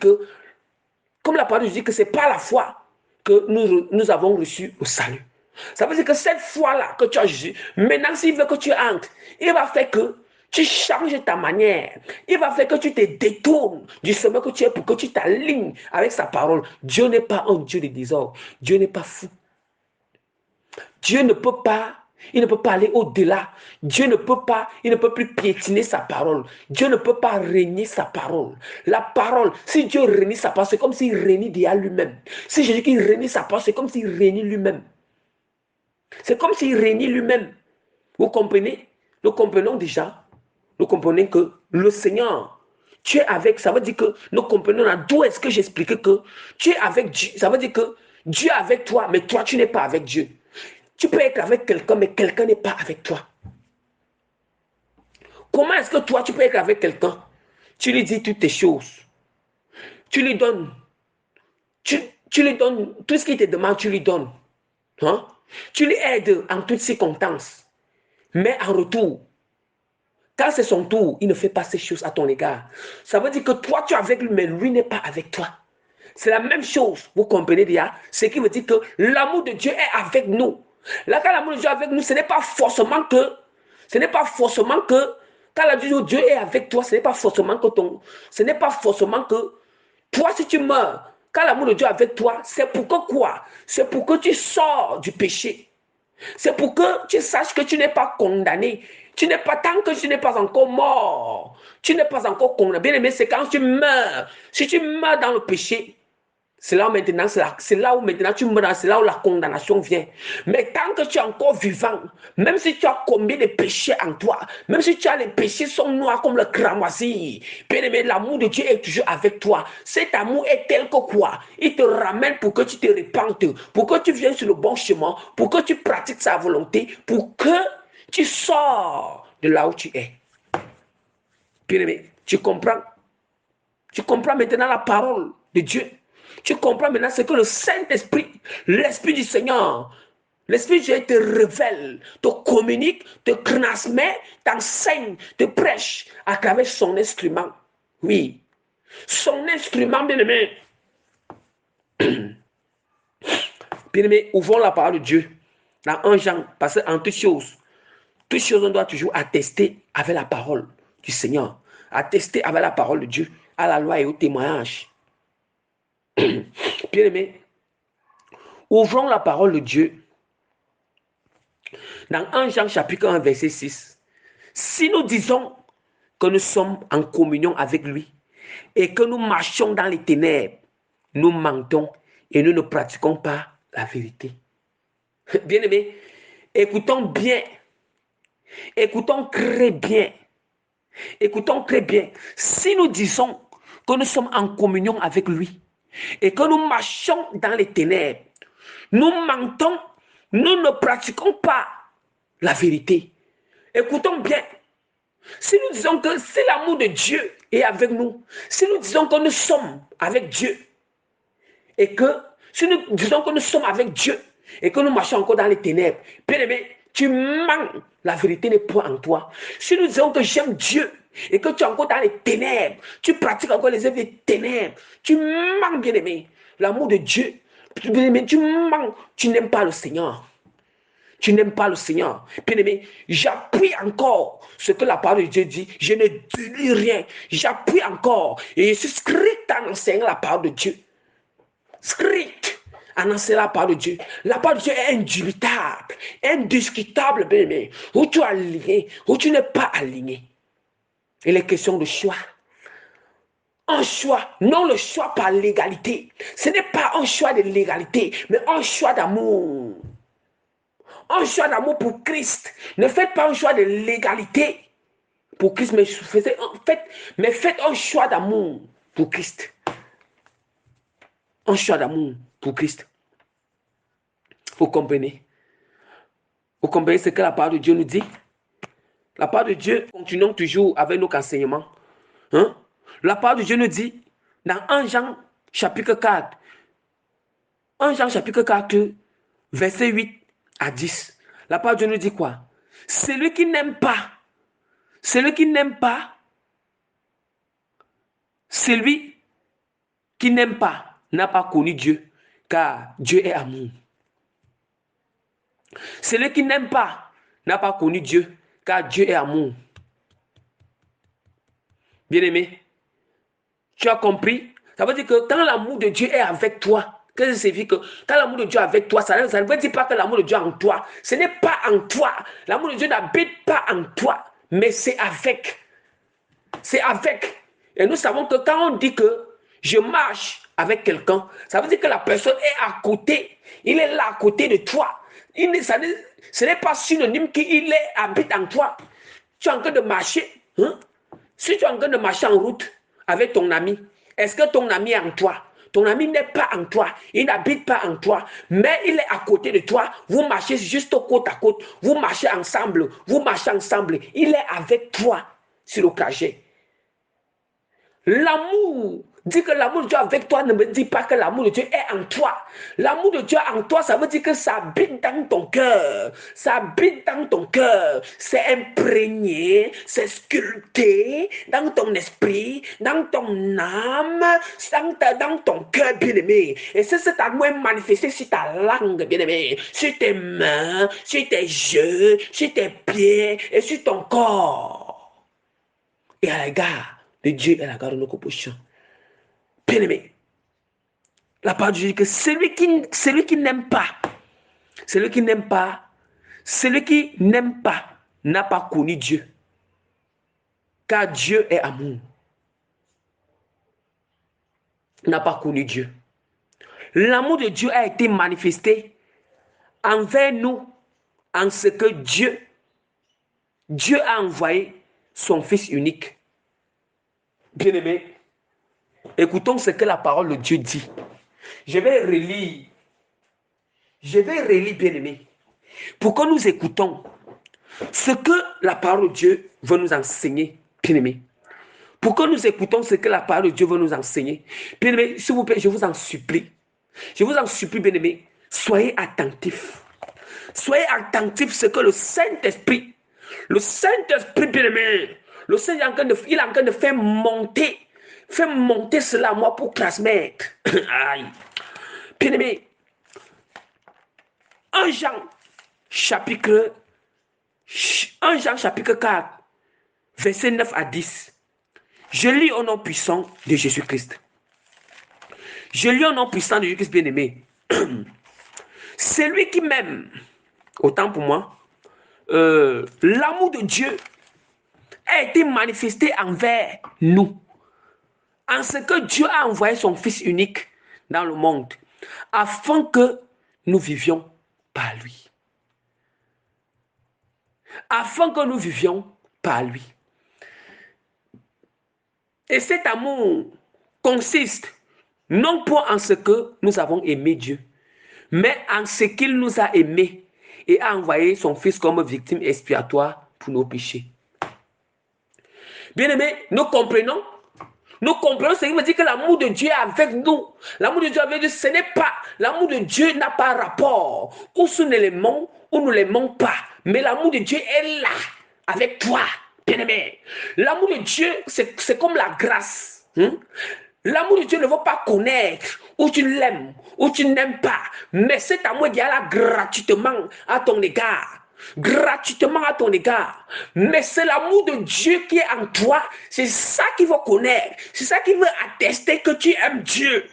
que c'est par la foi que nous avons reçu le salut. Ça veut dire que cette foi-là que tu as Jésus, maintenant s'il veut que tu entres, il va faire que tu changes ta manière. Il va faire que tu te détournes du chemin que tu es pour que tu t'alignes avec sa parole. Dieu n'est pas un Dieu de désordre. Dieu n'est pas fou. Dieu ne peut pas, il ne peut pas aller au-delà. Dieu ne peut pas, il ne peut plus piétiner sa parole. Dieu ne peut pas régner sa parole. La parole, si Dieu réunit sa parole, c'est comme s'il réunit déjà lui-même. Si Jésus qui réunit sa parole, c'est comme s'il réunit lui-même. C'est comme s'il réunit lui-même. Vous comprenez? Nous comprenons déjà. Nous comprenons que le Seigneur, tu es avec, ça veut dire que nous comprenons là, d'où est-ce que j'expliquais que tu es avec Dieu. Ça veut dire que Dieu est avec toi, mais toi, tu n'es pas avec Dieu. Tu peux être avec quelqu'un, mais quelqu'un n'est pas avec toi. Comment est-ce que toi, tu peux être avec quelqu'un? Tu lui dis toutes tes choses. Tu lui donnes. Tu lui donnes tout ce qu'il te demande, tu lui donnes. Hein? Tu lui aides en toutes circonstances. Mais en retour, quand c'est son tour, il ne fait pas ces choses à ton égard. Ça veut dire que toi, tu es avec lui, mais lui n'est pas avec toi. C'est la même chose. Vous comprenez déjà? Ce qui veut dire que l'amour de Dieu est avec nous. Là, quand l'amour de Dieu est avec nous, ce n'est pas forcément que Quand la Dieu est avec toi, ce n'est pas forcément que toi, si tu meurs, quand l'amour de Dieu est avec toi, c'est pour que quoi? C'est pour que tu sors du péché. C'est pour que tu saches que tu n'es pas condamné. Tu n'es pas, tant que tu n'es pas encore mort, tu n'es pas encore condamné. Bien aimé, c'est quand tu meurs. Si tu meurs dans le péché, c'est là où maintenant, tu meurs, c'est là où la condamnation vient. Mais tant que tu es encore vivant, même si tu as commis des péchés en toi, même si tu as les péchés sont noirs comme le cramoisi, bien aimé, l'amour de Dieu est toujours avec toi. Cet amour est tel que quoi? Il te ramène pour que tu te répandes, pour que tu viennes sur le bon chemin, pour que tu pratiques sa volonté, pour que tu sors de là où tu es. Bien aimé, tu comprends? Tu comprends maintenant la parole de Dieu. Tu comprends maintenant ce que le Saint-Esprit, l'Esprit du Seigneur, l'Esprit de Dieu te révèle, te communique, te transmet, t'enseigne, te prêche à travers son instrument. Oui, son instrument, bien-aimé. Bien-aimé, ouvrons la parole de Dieu dans 1 Jean, parce qu'en toutes choses, on doit toujours attester avec la parole du Seigneur, attester avec la parole de Dieu, à la loi et au témoignage. Bien-aimé, ouvrons la parole de Dieu dans 1 Jean chapitre 1 verset 6. Si nous disons que nous sommes en communion avec lui et que nous marchons dans les ténèbres, nous mentons et nous ne pratiquons pas la vérité. Bien-aimé, écoutons bien, écoutons très bien, écoutons très bien. Si nous disons que nous sommes en communion avec lui et que nous marchons dans les ténèbres, nous mentons, nous ne pratiquons pas la vérité. Écoutons bien. Si nous disons que c'est l'amour de Dieu est avec nous, si nous disons que nous sommes avec Dieu, et que si nous disons que nous sommes avec Dieu, et que nous marchons encore dans les ténèbres, bien aimé, tu mens, la vérité n'est pas en toi. Si nous disons que j'aime Dieu, et que tu es encore dans les ténèbres, tu pratiques encore les œuvres des ténèbres, tu mens, bien aimé, l'amour de Dieu, bien aimé, tu mens, tu n'aimes pas le Seigneur. Tu n'aimes pas le Seigneur. Bien-aimé, j'appuie encore ce que la parole de Dieu dit. Je ne délie rien. J'appuie encore. Et je suis strict en enseignant la parole de Dieu. Strict en enseignant la parole de Dieu. La parole de Dieu est indubitable, indiscutable, bien-aimé. Où tu es aligné, où tu n'es pas aligné. Il est question de choix. Un choix, non le choix par l'égalité. Ce n'est pas un choix de l'égalité, mais un choix d'amour. Un choix d'amour pour Christ. Ne faites pas un choix de l'égalité pour Christ, mais faites un choix d'amour pour Christ. Un choix d'amour pour Christ. Vous comprenez? Vous comprenez ce que la parole de Dieu nous dit? La parole de Dieu, continuons toujours avec nos enseignements. Hein? La parole de Dieu nous dit, dans 1 Jean chapitre 4, 1 Jean chapitre 4, verset 8 à 10. La parole de Dieu nous dit quoi? Celui qui n'aime pas, celui qui n'aime pas n'a pas connu Dieu, car Dieu est amour. Celui qui n'aime pas n'a pas connu Dieu, car Dieu est amour. Bien-aimé, tu as compris? Ça veut dire que quand l'amour de Dieu est avec toi, qu'est-ce que ça signifie que quand l'amour de Dieu est avec toi, ça ne veut dire pas que l'amour de Dieu est en toi. Ce n'est pas en toi. L'amour de Dieu n'habite pas en toi, mais c'est avec. C'est avec. Et nous savons que quand on dit que je marche avec quelqu'un, ça veut dire que la personne est à côté. Il est là à côté de toi. Ce n'est pas synonyme qu'il habite en toi. Tu es en train de marcher. Hein? Si tu es en train de marcher en route avec ton ami, est-ce que ton ami est en toi? Ton ami n'est pas en toi, il n'habite pas en toi, mais il est à côté de toi. Vous marchez juste côte à côte, vous marchez ensemble, il est avec toi sur le trajet. L'amour, dit que l'amour de Dieu avec toi ne me dit pas que l'amour de Dieu est en toi. L'amour de Dieu en toi, ça veut dire que ça habite dans ton cœur. Ça habite dans ton cœur. C'est imprégné, c'est sculpté dans ton esprit, dans ton âme, dans ton cœur, bien-aimé. Et c'est cet amour manifesté sur ta langue, bien-aimé, sur tes mains, sur tes yeux, sur tes pieds et sur ton corps. et à l'égard de Dieu et à l'égard de nos propositions. Bien-aimé, la parole de Dieu dit que celui qui n'aime pas, celui qui n'aime pas n'a pas connu Dieu. Car Dieu est amour. N'a pas connu Dieu. L'amour de Dieu a été manifesté envers nous en ce que Dieu a envoyé son Fils unique. Bien-aimé, écoutons ce que la parole de Dieu dit. Je vais relire, bien-aimé, pour que nous écoutons ce que la parole de Dieu veut nous enseigner, bien-aimé. Pour que nous écoutons ce que la parole de Dieu veut nous enseigner. Bien-aimé, s'il vous plaît, je vous en supplie. Je vous en supplie, bien-aimé, soyez attentifs. Soyez attentifs à ce que le Saint-Esprit, bien-aimé, le Seigneur il est en train de faire monter cela à moi pour transmettre. Aïe. Bien-aimé, 1 Jean chapitre 4, versets 9 à 10. Je lis au nom puissant de Jésus-Christ. Je lis au nom puissant de Jésus-Christ, bien-aimé. Celui qui m'aime, autant pour moi, l'amour de Dieu a été manifesté envers nous. En ce que Dieu a envoyé son Fils unique dans le monde, afin que nous vivions par lui. Afin que nous vivions par lui. Et cet amour consiste non pas en ce que nous avons aimé Dieu, mais en ce qu'il nous a aimés et a envoyé son Fils comme victime expiatoire pour nos péchés. Bien-aimés, nous comprenons ce qui veut dire que l'amour de Dieu est avec nous. L'amour de Dieu avec nous, ce n'est pas, l'amour de Dieu n'a pas rapport. Ou nous l'aimons, ou nous ne l'aimons pas. Mais l'amour de Dieu est là, avec toi, bien-aimé. L'amour de Dieu, c'est comme la grâce. L'amour de Dieu ne veut pas connaître où tu l'aimes, où tu n'aimes pas. Mais cet amour est là gratuitement à ton égard. Gratuitement à ton égard. Mais c'est l'amour de Dieu qui est en toi. C'est ça qu'il faut connaître. C'est ça qui veut attester que tu aimes Dieu.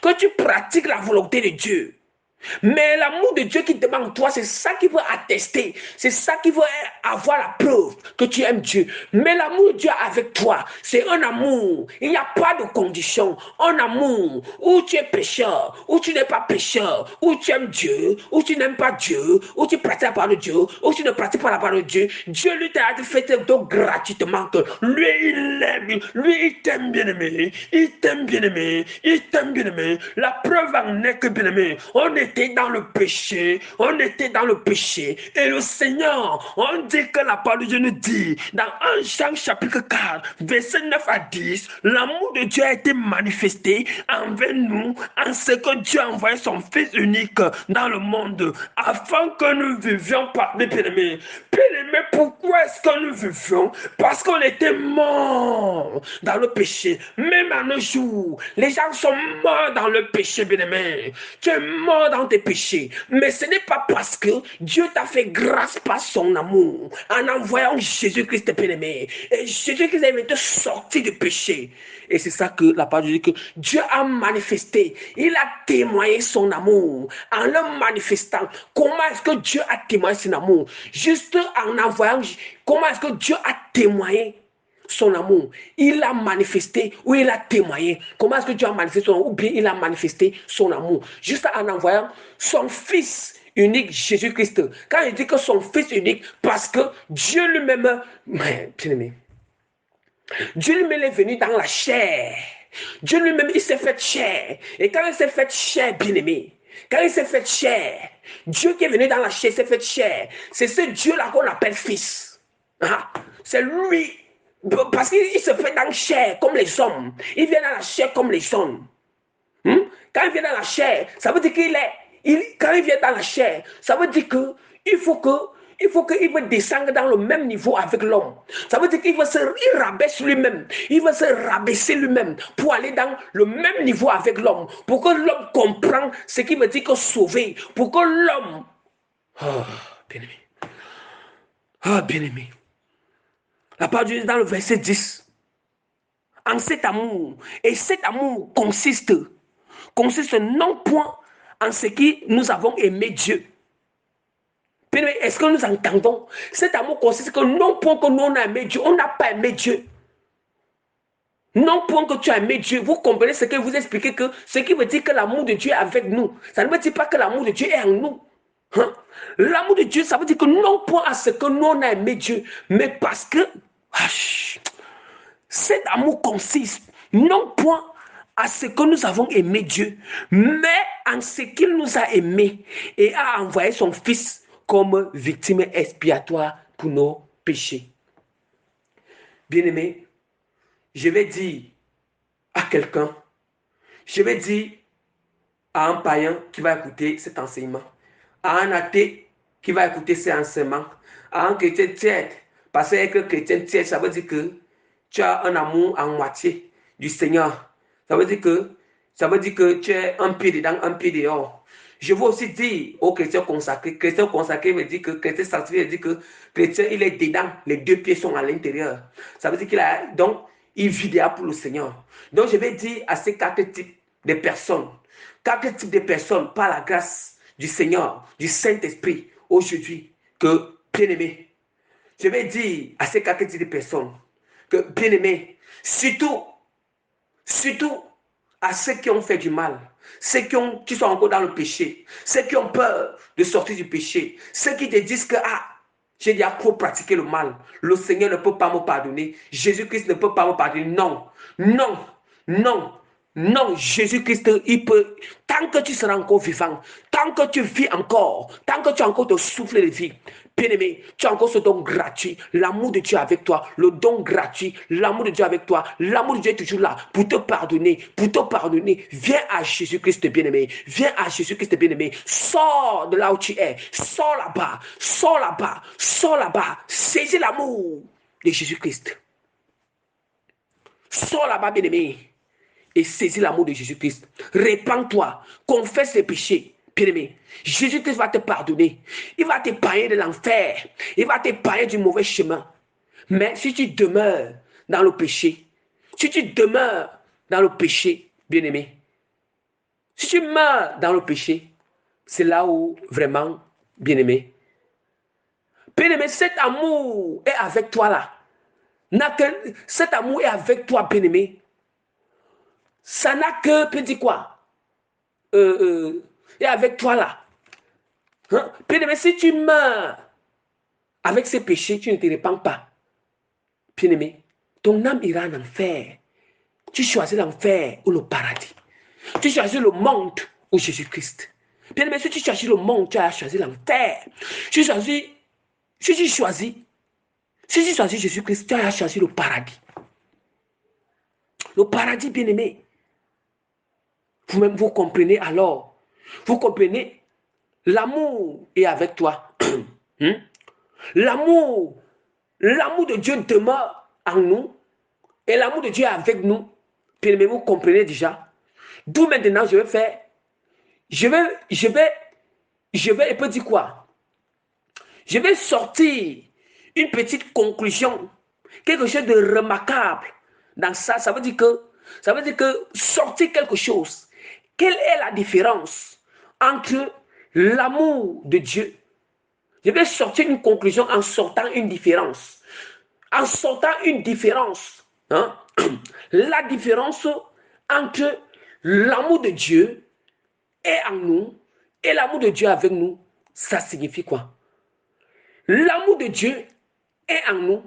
Que tu pratiques la volonté de Dieu. Mais l'amour de Dieu qui demande toi, c'est ça qui veut attester. C'est ça qui veut avoir la preuve que tu aimes Dieu. Mais l'amour de Dieu avec toi, c'est un amour. Il n'y a pas de condition. Un amour où tu es pécheur, où tu n'es pas pécheur, où tu aimes Dieu, où tu n'aimes pas Dieu, où tu pratiques la parole de Dieu, où tu ne pratiques pas la parole de Dieu. Dieu lui t'a fait donc gratuitement que lui, il aime, lui, il t'aime bien aimé. Il t'aime bien aimé. Il t'aime bien aimé. La preuve en est que bien aimé, on était dans le péché, et le Seigneur, on dit que la parole de Dieu nous dit dans 1 Jean chapitre 4 verset 9 à 10, l'amour de Dieu a été manifesté envers nous en ce que Dieu a envoyé son Fils unique dans le monde afin que nous vivions parmi bien-aimés. Bien-aimés, pourquoi est-ce que nous vivions? Parce qu'on était morts dans le péché. Même à nos jours, les gens sont morts dans le péché, bien-aimés. Tu es mort dans tes péchés. Mais ce n'est pas parce que Dieu t'a fait grâce par son amour en envoyant Jésus-Christ, bien-aimé. Et Jésus-Christ est été sorti du péché. Et c'est ça que la parole dit que Dieu a manifesté. Il a témoigné son amour en le manifestant. Comment est-ce que Dieu a témoigné son amour? Juste en envoyant. Comment est-ce que Dieu a témoigné son amour? Il a manifesté ou il a témoigné. Comment est-ce que Dieu a manifesté son amour? Ou bien il a manifesté son amour juste en envoyant son Fils unique, Jésus-Christ. Quand il dit que son Fils unique, parce que Dieu lui-même, bien aimé, Dieu lui-même est venu dans la chair. Dieu lui-même, il s'est fait chair. Et quand il s'est fait chair, bien aimé, quand il s'est fait chair, Dieu qui est venu dans la chair s'est fait chair. C'est ce Dieu-là qu'on appelle Fils. C'est lui. Parce qu'il se fait dans la chair comme les hommes. Il vient dans la chair comme les hommes. Quand il vient dans la chair, ça veut dire quand il vient dans la chair, ça veut dire qu'il faut qu'il veut descendre dans le même niveau avec l'homme. Ça veut dire qu'il veut il rabaisse lui-même. Il veut se rabaisser lui-même pour aller dans le même niveau avec l'homme. Pour que l'homme comprenne ce qui veut dire que sauver. Pour que l'homme... bien-aimé. Bien-aimé. La parole de Dieu dans le verset 10. En cet amour. Et cet amour consiste non point en ce que nous avons aimé Dieu. Est-ce que nous entendons? Cet amour consiste que non point que nous on a aimé Dieu, on n'a pas aimé Dieu. Non point que tu as aimé Dieu. Vous comprenez ce que vous expliquez que ce qui veut dire que l'amour de Dieu est avec nous. Ça ne veut dire pas que l'amour de Dieu est en nous. Hein? L'amour de Dieu, ça veut dire que non point à ce que nous on a aimé Dieu, mais parce que cet amour consiste non point à ce que nous avons aimé Dieu, mais en ce qu'il nous a aimés et a envoyé son Fils comme victime expiatoire pour nos péchés. Bien-aimé, je vais dire à quelqu'un, je vais dire à un païen qui va écouter cet enseignement, à un athée qui va écouter cet enseignement, à un chrétien tiède, parce que chrétien tiède, ça veut dire que tu as un amour en moitié du Seigneur. Ça veut dire que tu es un pied dedans, un pied dehors. Je veux aussi dire aux chrétiens consacrés, chrétien consacré veut dire que chrétien sanctifié veut dire que chrétien il est dedans, les deux pieds sont à l'intérieur. Ça veut dire qu'il a donc il vit déjà pour le Seigneur. Donc je vais dire à ces quatre types de personnes, par la grâce du Seigneur, du Saint-Esprit aujourd'hui, que bien-aimé, je vais dire à ces quatre types de personnes que bien-aimé, surtout à ceux qui ont fait du mal, ceux qui sont encore dans le péché, ceux qui ont peur de sortir du péché, ceux qui te disent que j'ai déjà trop pratiqué le mal, le Seigneur ne peut pas me pardonner, Jésus-Christ ne peut pas me pardonner. Non, non, non, non, Jésus-Christ, il peut, tant que tu seras encore vivant, tant que tu vis encore, tant que tu as encore de souffle de vie, bien-aimé, tu as encore ce don gratuit, l'amour de Dieu avec toi, le don gratuit, l'amour de Dieu avec toi, l'amour de Dieu est toujours là pour te pardonner, Viens à Jésus-Christ, bien-aimé, viens à Jésus-Christ, bien-aimé, sors de là où tu es, sors là-bas, saisis l'amour de Jésus-Christ. Sors là-bas, bien-aimé, et saisis l'amour de Jésus-Christ. Répands-toi, confesse tes péchés, bien-aimé. Jésus-Christ va te pardonner. Il va t'épargner de l'enfer. Il va t'épargner du mauvais chemin. Mais si tu demeures dans le péché, bien-aimé, si tu meurs dans le péché, c'est là où vraiment, bien-aimé, cet amour est avec toi là. Cet amour est avec toi, bien-aimé. Ça n'a que, peut dire quoi, et avec toi là. Hein? Bien-aimé, si tu meurs avec ces péchés, tu ne te répands pas. Bien-aimé, ton âme ira en enfer. Tu choisis l'enfer ou le paradis. Tu choisis le monde ou Jésus-Christ. Bien-aimé, si tu choisis le monde, tu as choisi l'enfer. Si tu choisis Jésus-Christ, tu as choisi le paradis. Le paradis, bien-aimé. Vous-même, vous comprenez alors. Vous comprenez. L'amour est avec toi. L'amour de Dieu demeure en nous. Et l'amour de Dieu est avec nous. Bien-aimé, vous comprenez déjà. D'où maintenant, je vais, et peut dire quoi? Je vais sortir une petite conclusion, quelque chose de remarquable dans ça. Ça veut dire que sortir quelque chose. Quelle est la différence entre l'amour de Dieu? Je vais sortir une conclusion en sortant une différence. En sortant une différence. Hein? La différence entre l'amour de Dieu est en nous et l'amour de Dieu avec nous, ça signifie quoi? L'amour de Dieu est en nous.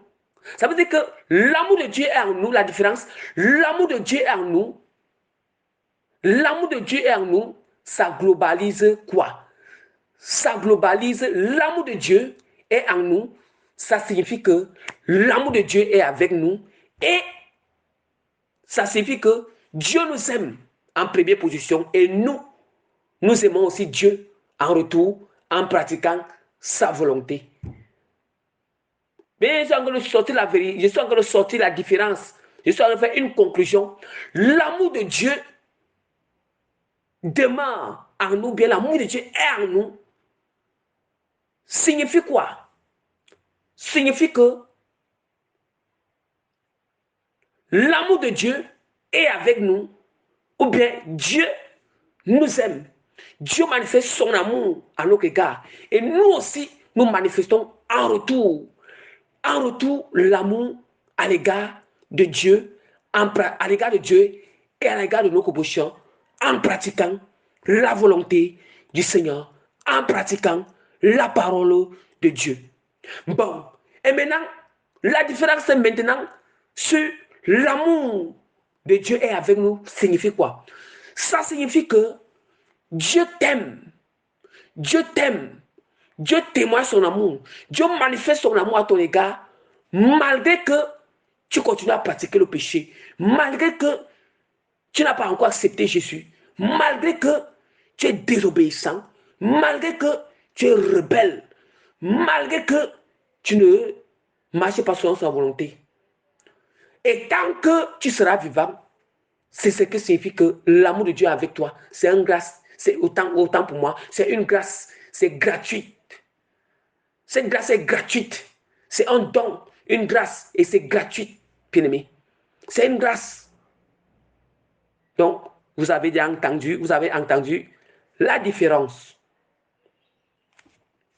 Ça veut dire que l'amour de Dieu est en nous, la différence. L'amour de Dieu est en nous. L'amour de Dieu est en nous. Ça globalise quoi? Ça globalise l'amour de Dieu est en nous. Ça signifie que l'amour de Dieu est avec nous. Et ça signifie que Dieu nous aime en première position. Et nous aimons aussi Dieu en retour en pratiquant sa volonté. Mais je suis en train de sortir la vérité, je suis en train de sortir la différence, je suis en train de faire une conclusion. L'amour de Dieu demeure en nous, bien l'amour de Dieu est en nous. Signifie quoi? Signifie que l'amour de Dieu est avec nous, ou bien Dieu nous aime. Dieu manifeste son amour à notre égard. Et nous aussi, nous manifestons en retour l'amour à l'égard de Dieu, à l'égard de Dieu et à l'égard de nos propositions, en pratiquant la volonté du Seigneur, en pratiquant la parole de Dieu. Bon, et maintenant, la différence c'est maintenant sur l'amour de Dieu est avec nous signifie quoi? Ça signifie que Dieu t'aime. Dieu t'aime. Dieu témoigne son amour. Dieu manifeste son amour à ton égard, malgré que tu continues à pratiquer le péché, malgré que tu n'as pas encore accepté Jésus, malgré que tu es désobéissant, malgré que tu es rebelle, malgré que tu ne marches pas selon sa volonté. Et tant que tu seras vivant, c'est ce que signifie que l'amour de Dieu est avec toi. C'est une grâce. C'est autant pour moi. C'est une grâce. C'est gratuit. Cette grâce est gratuite. C'est un don, une grâce. Et c'est gratuit, bien-aimé. C'est une grâce. Donc, vous avez entendu la différence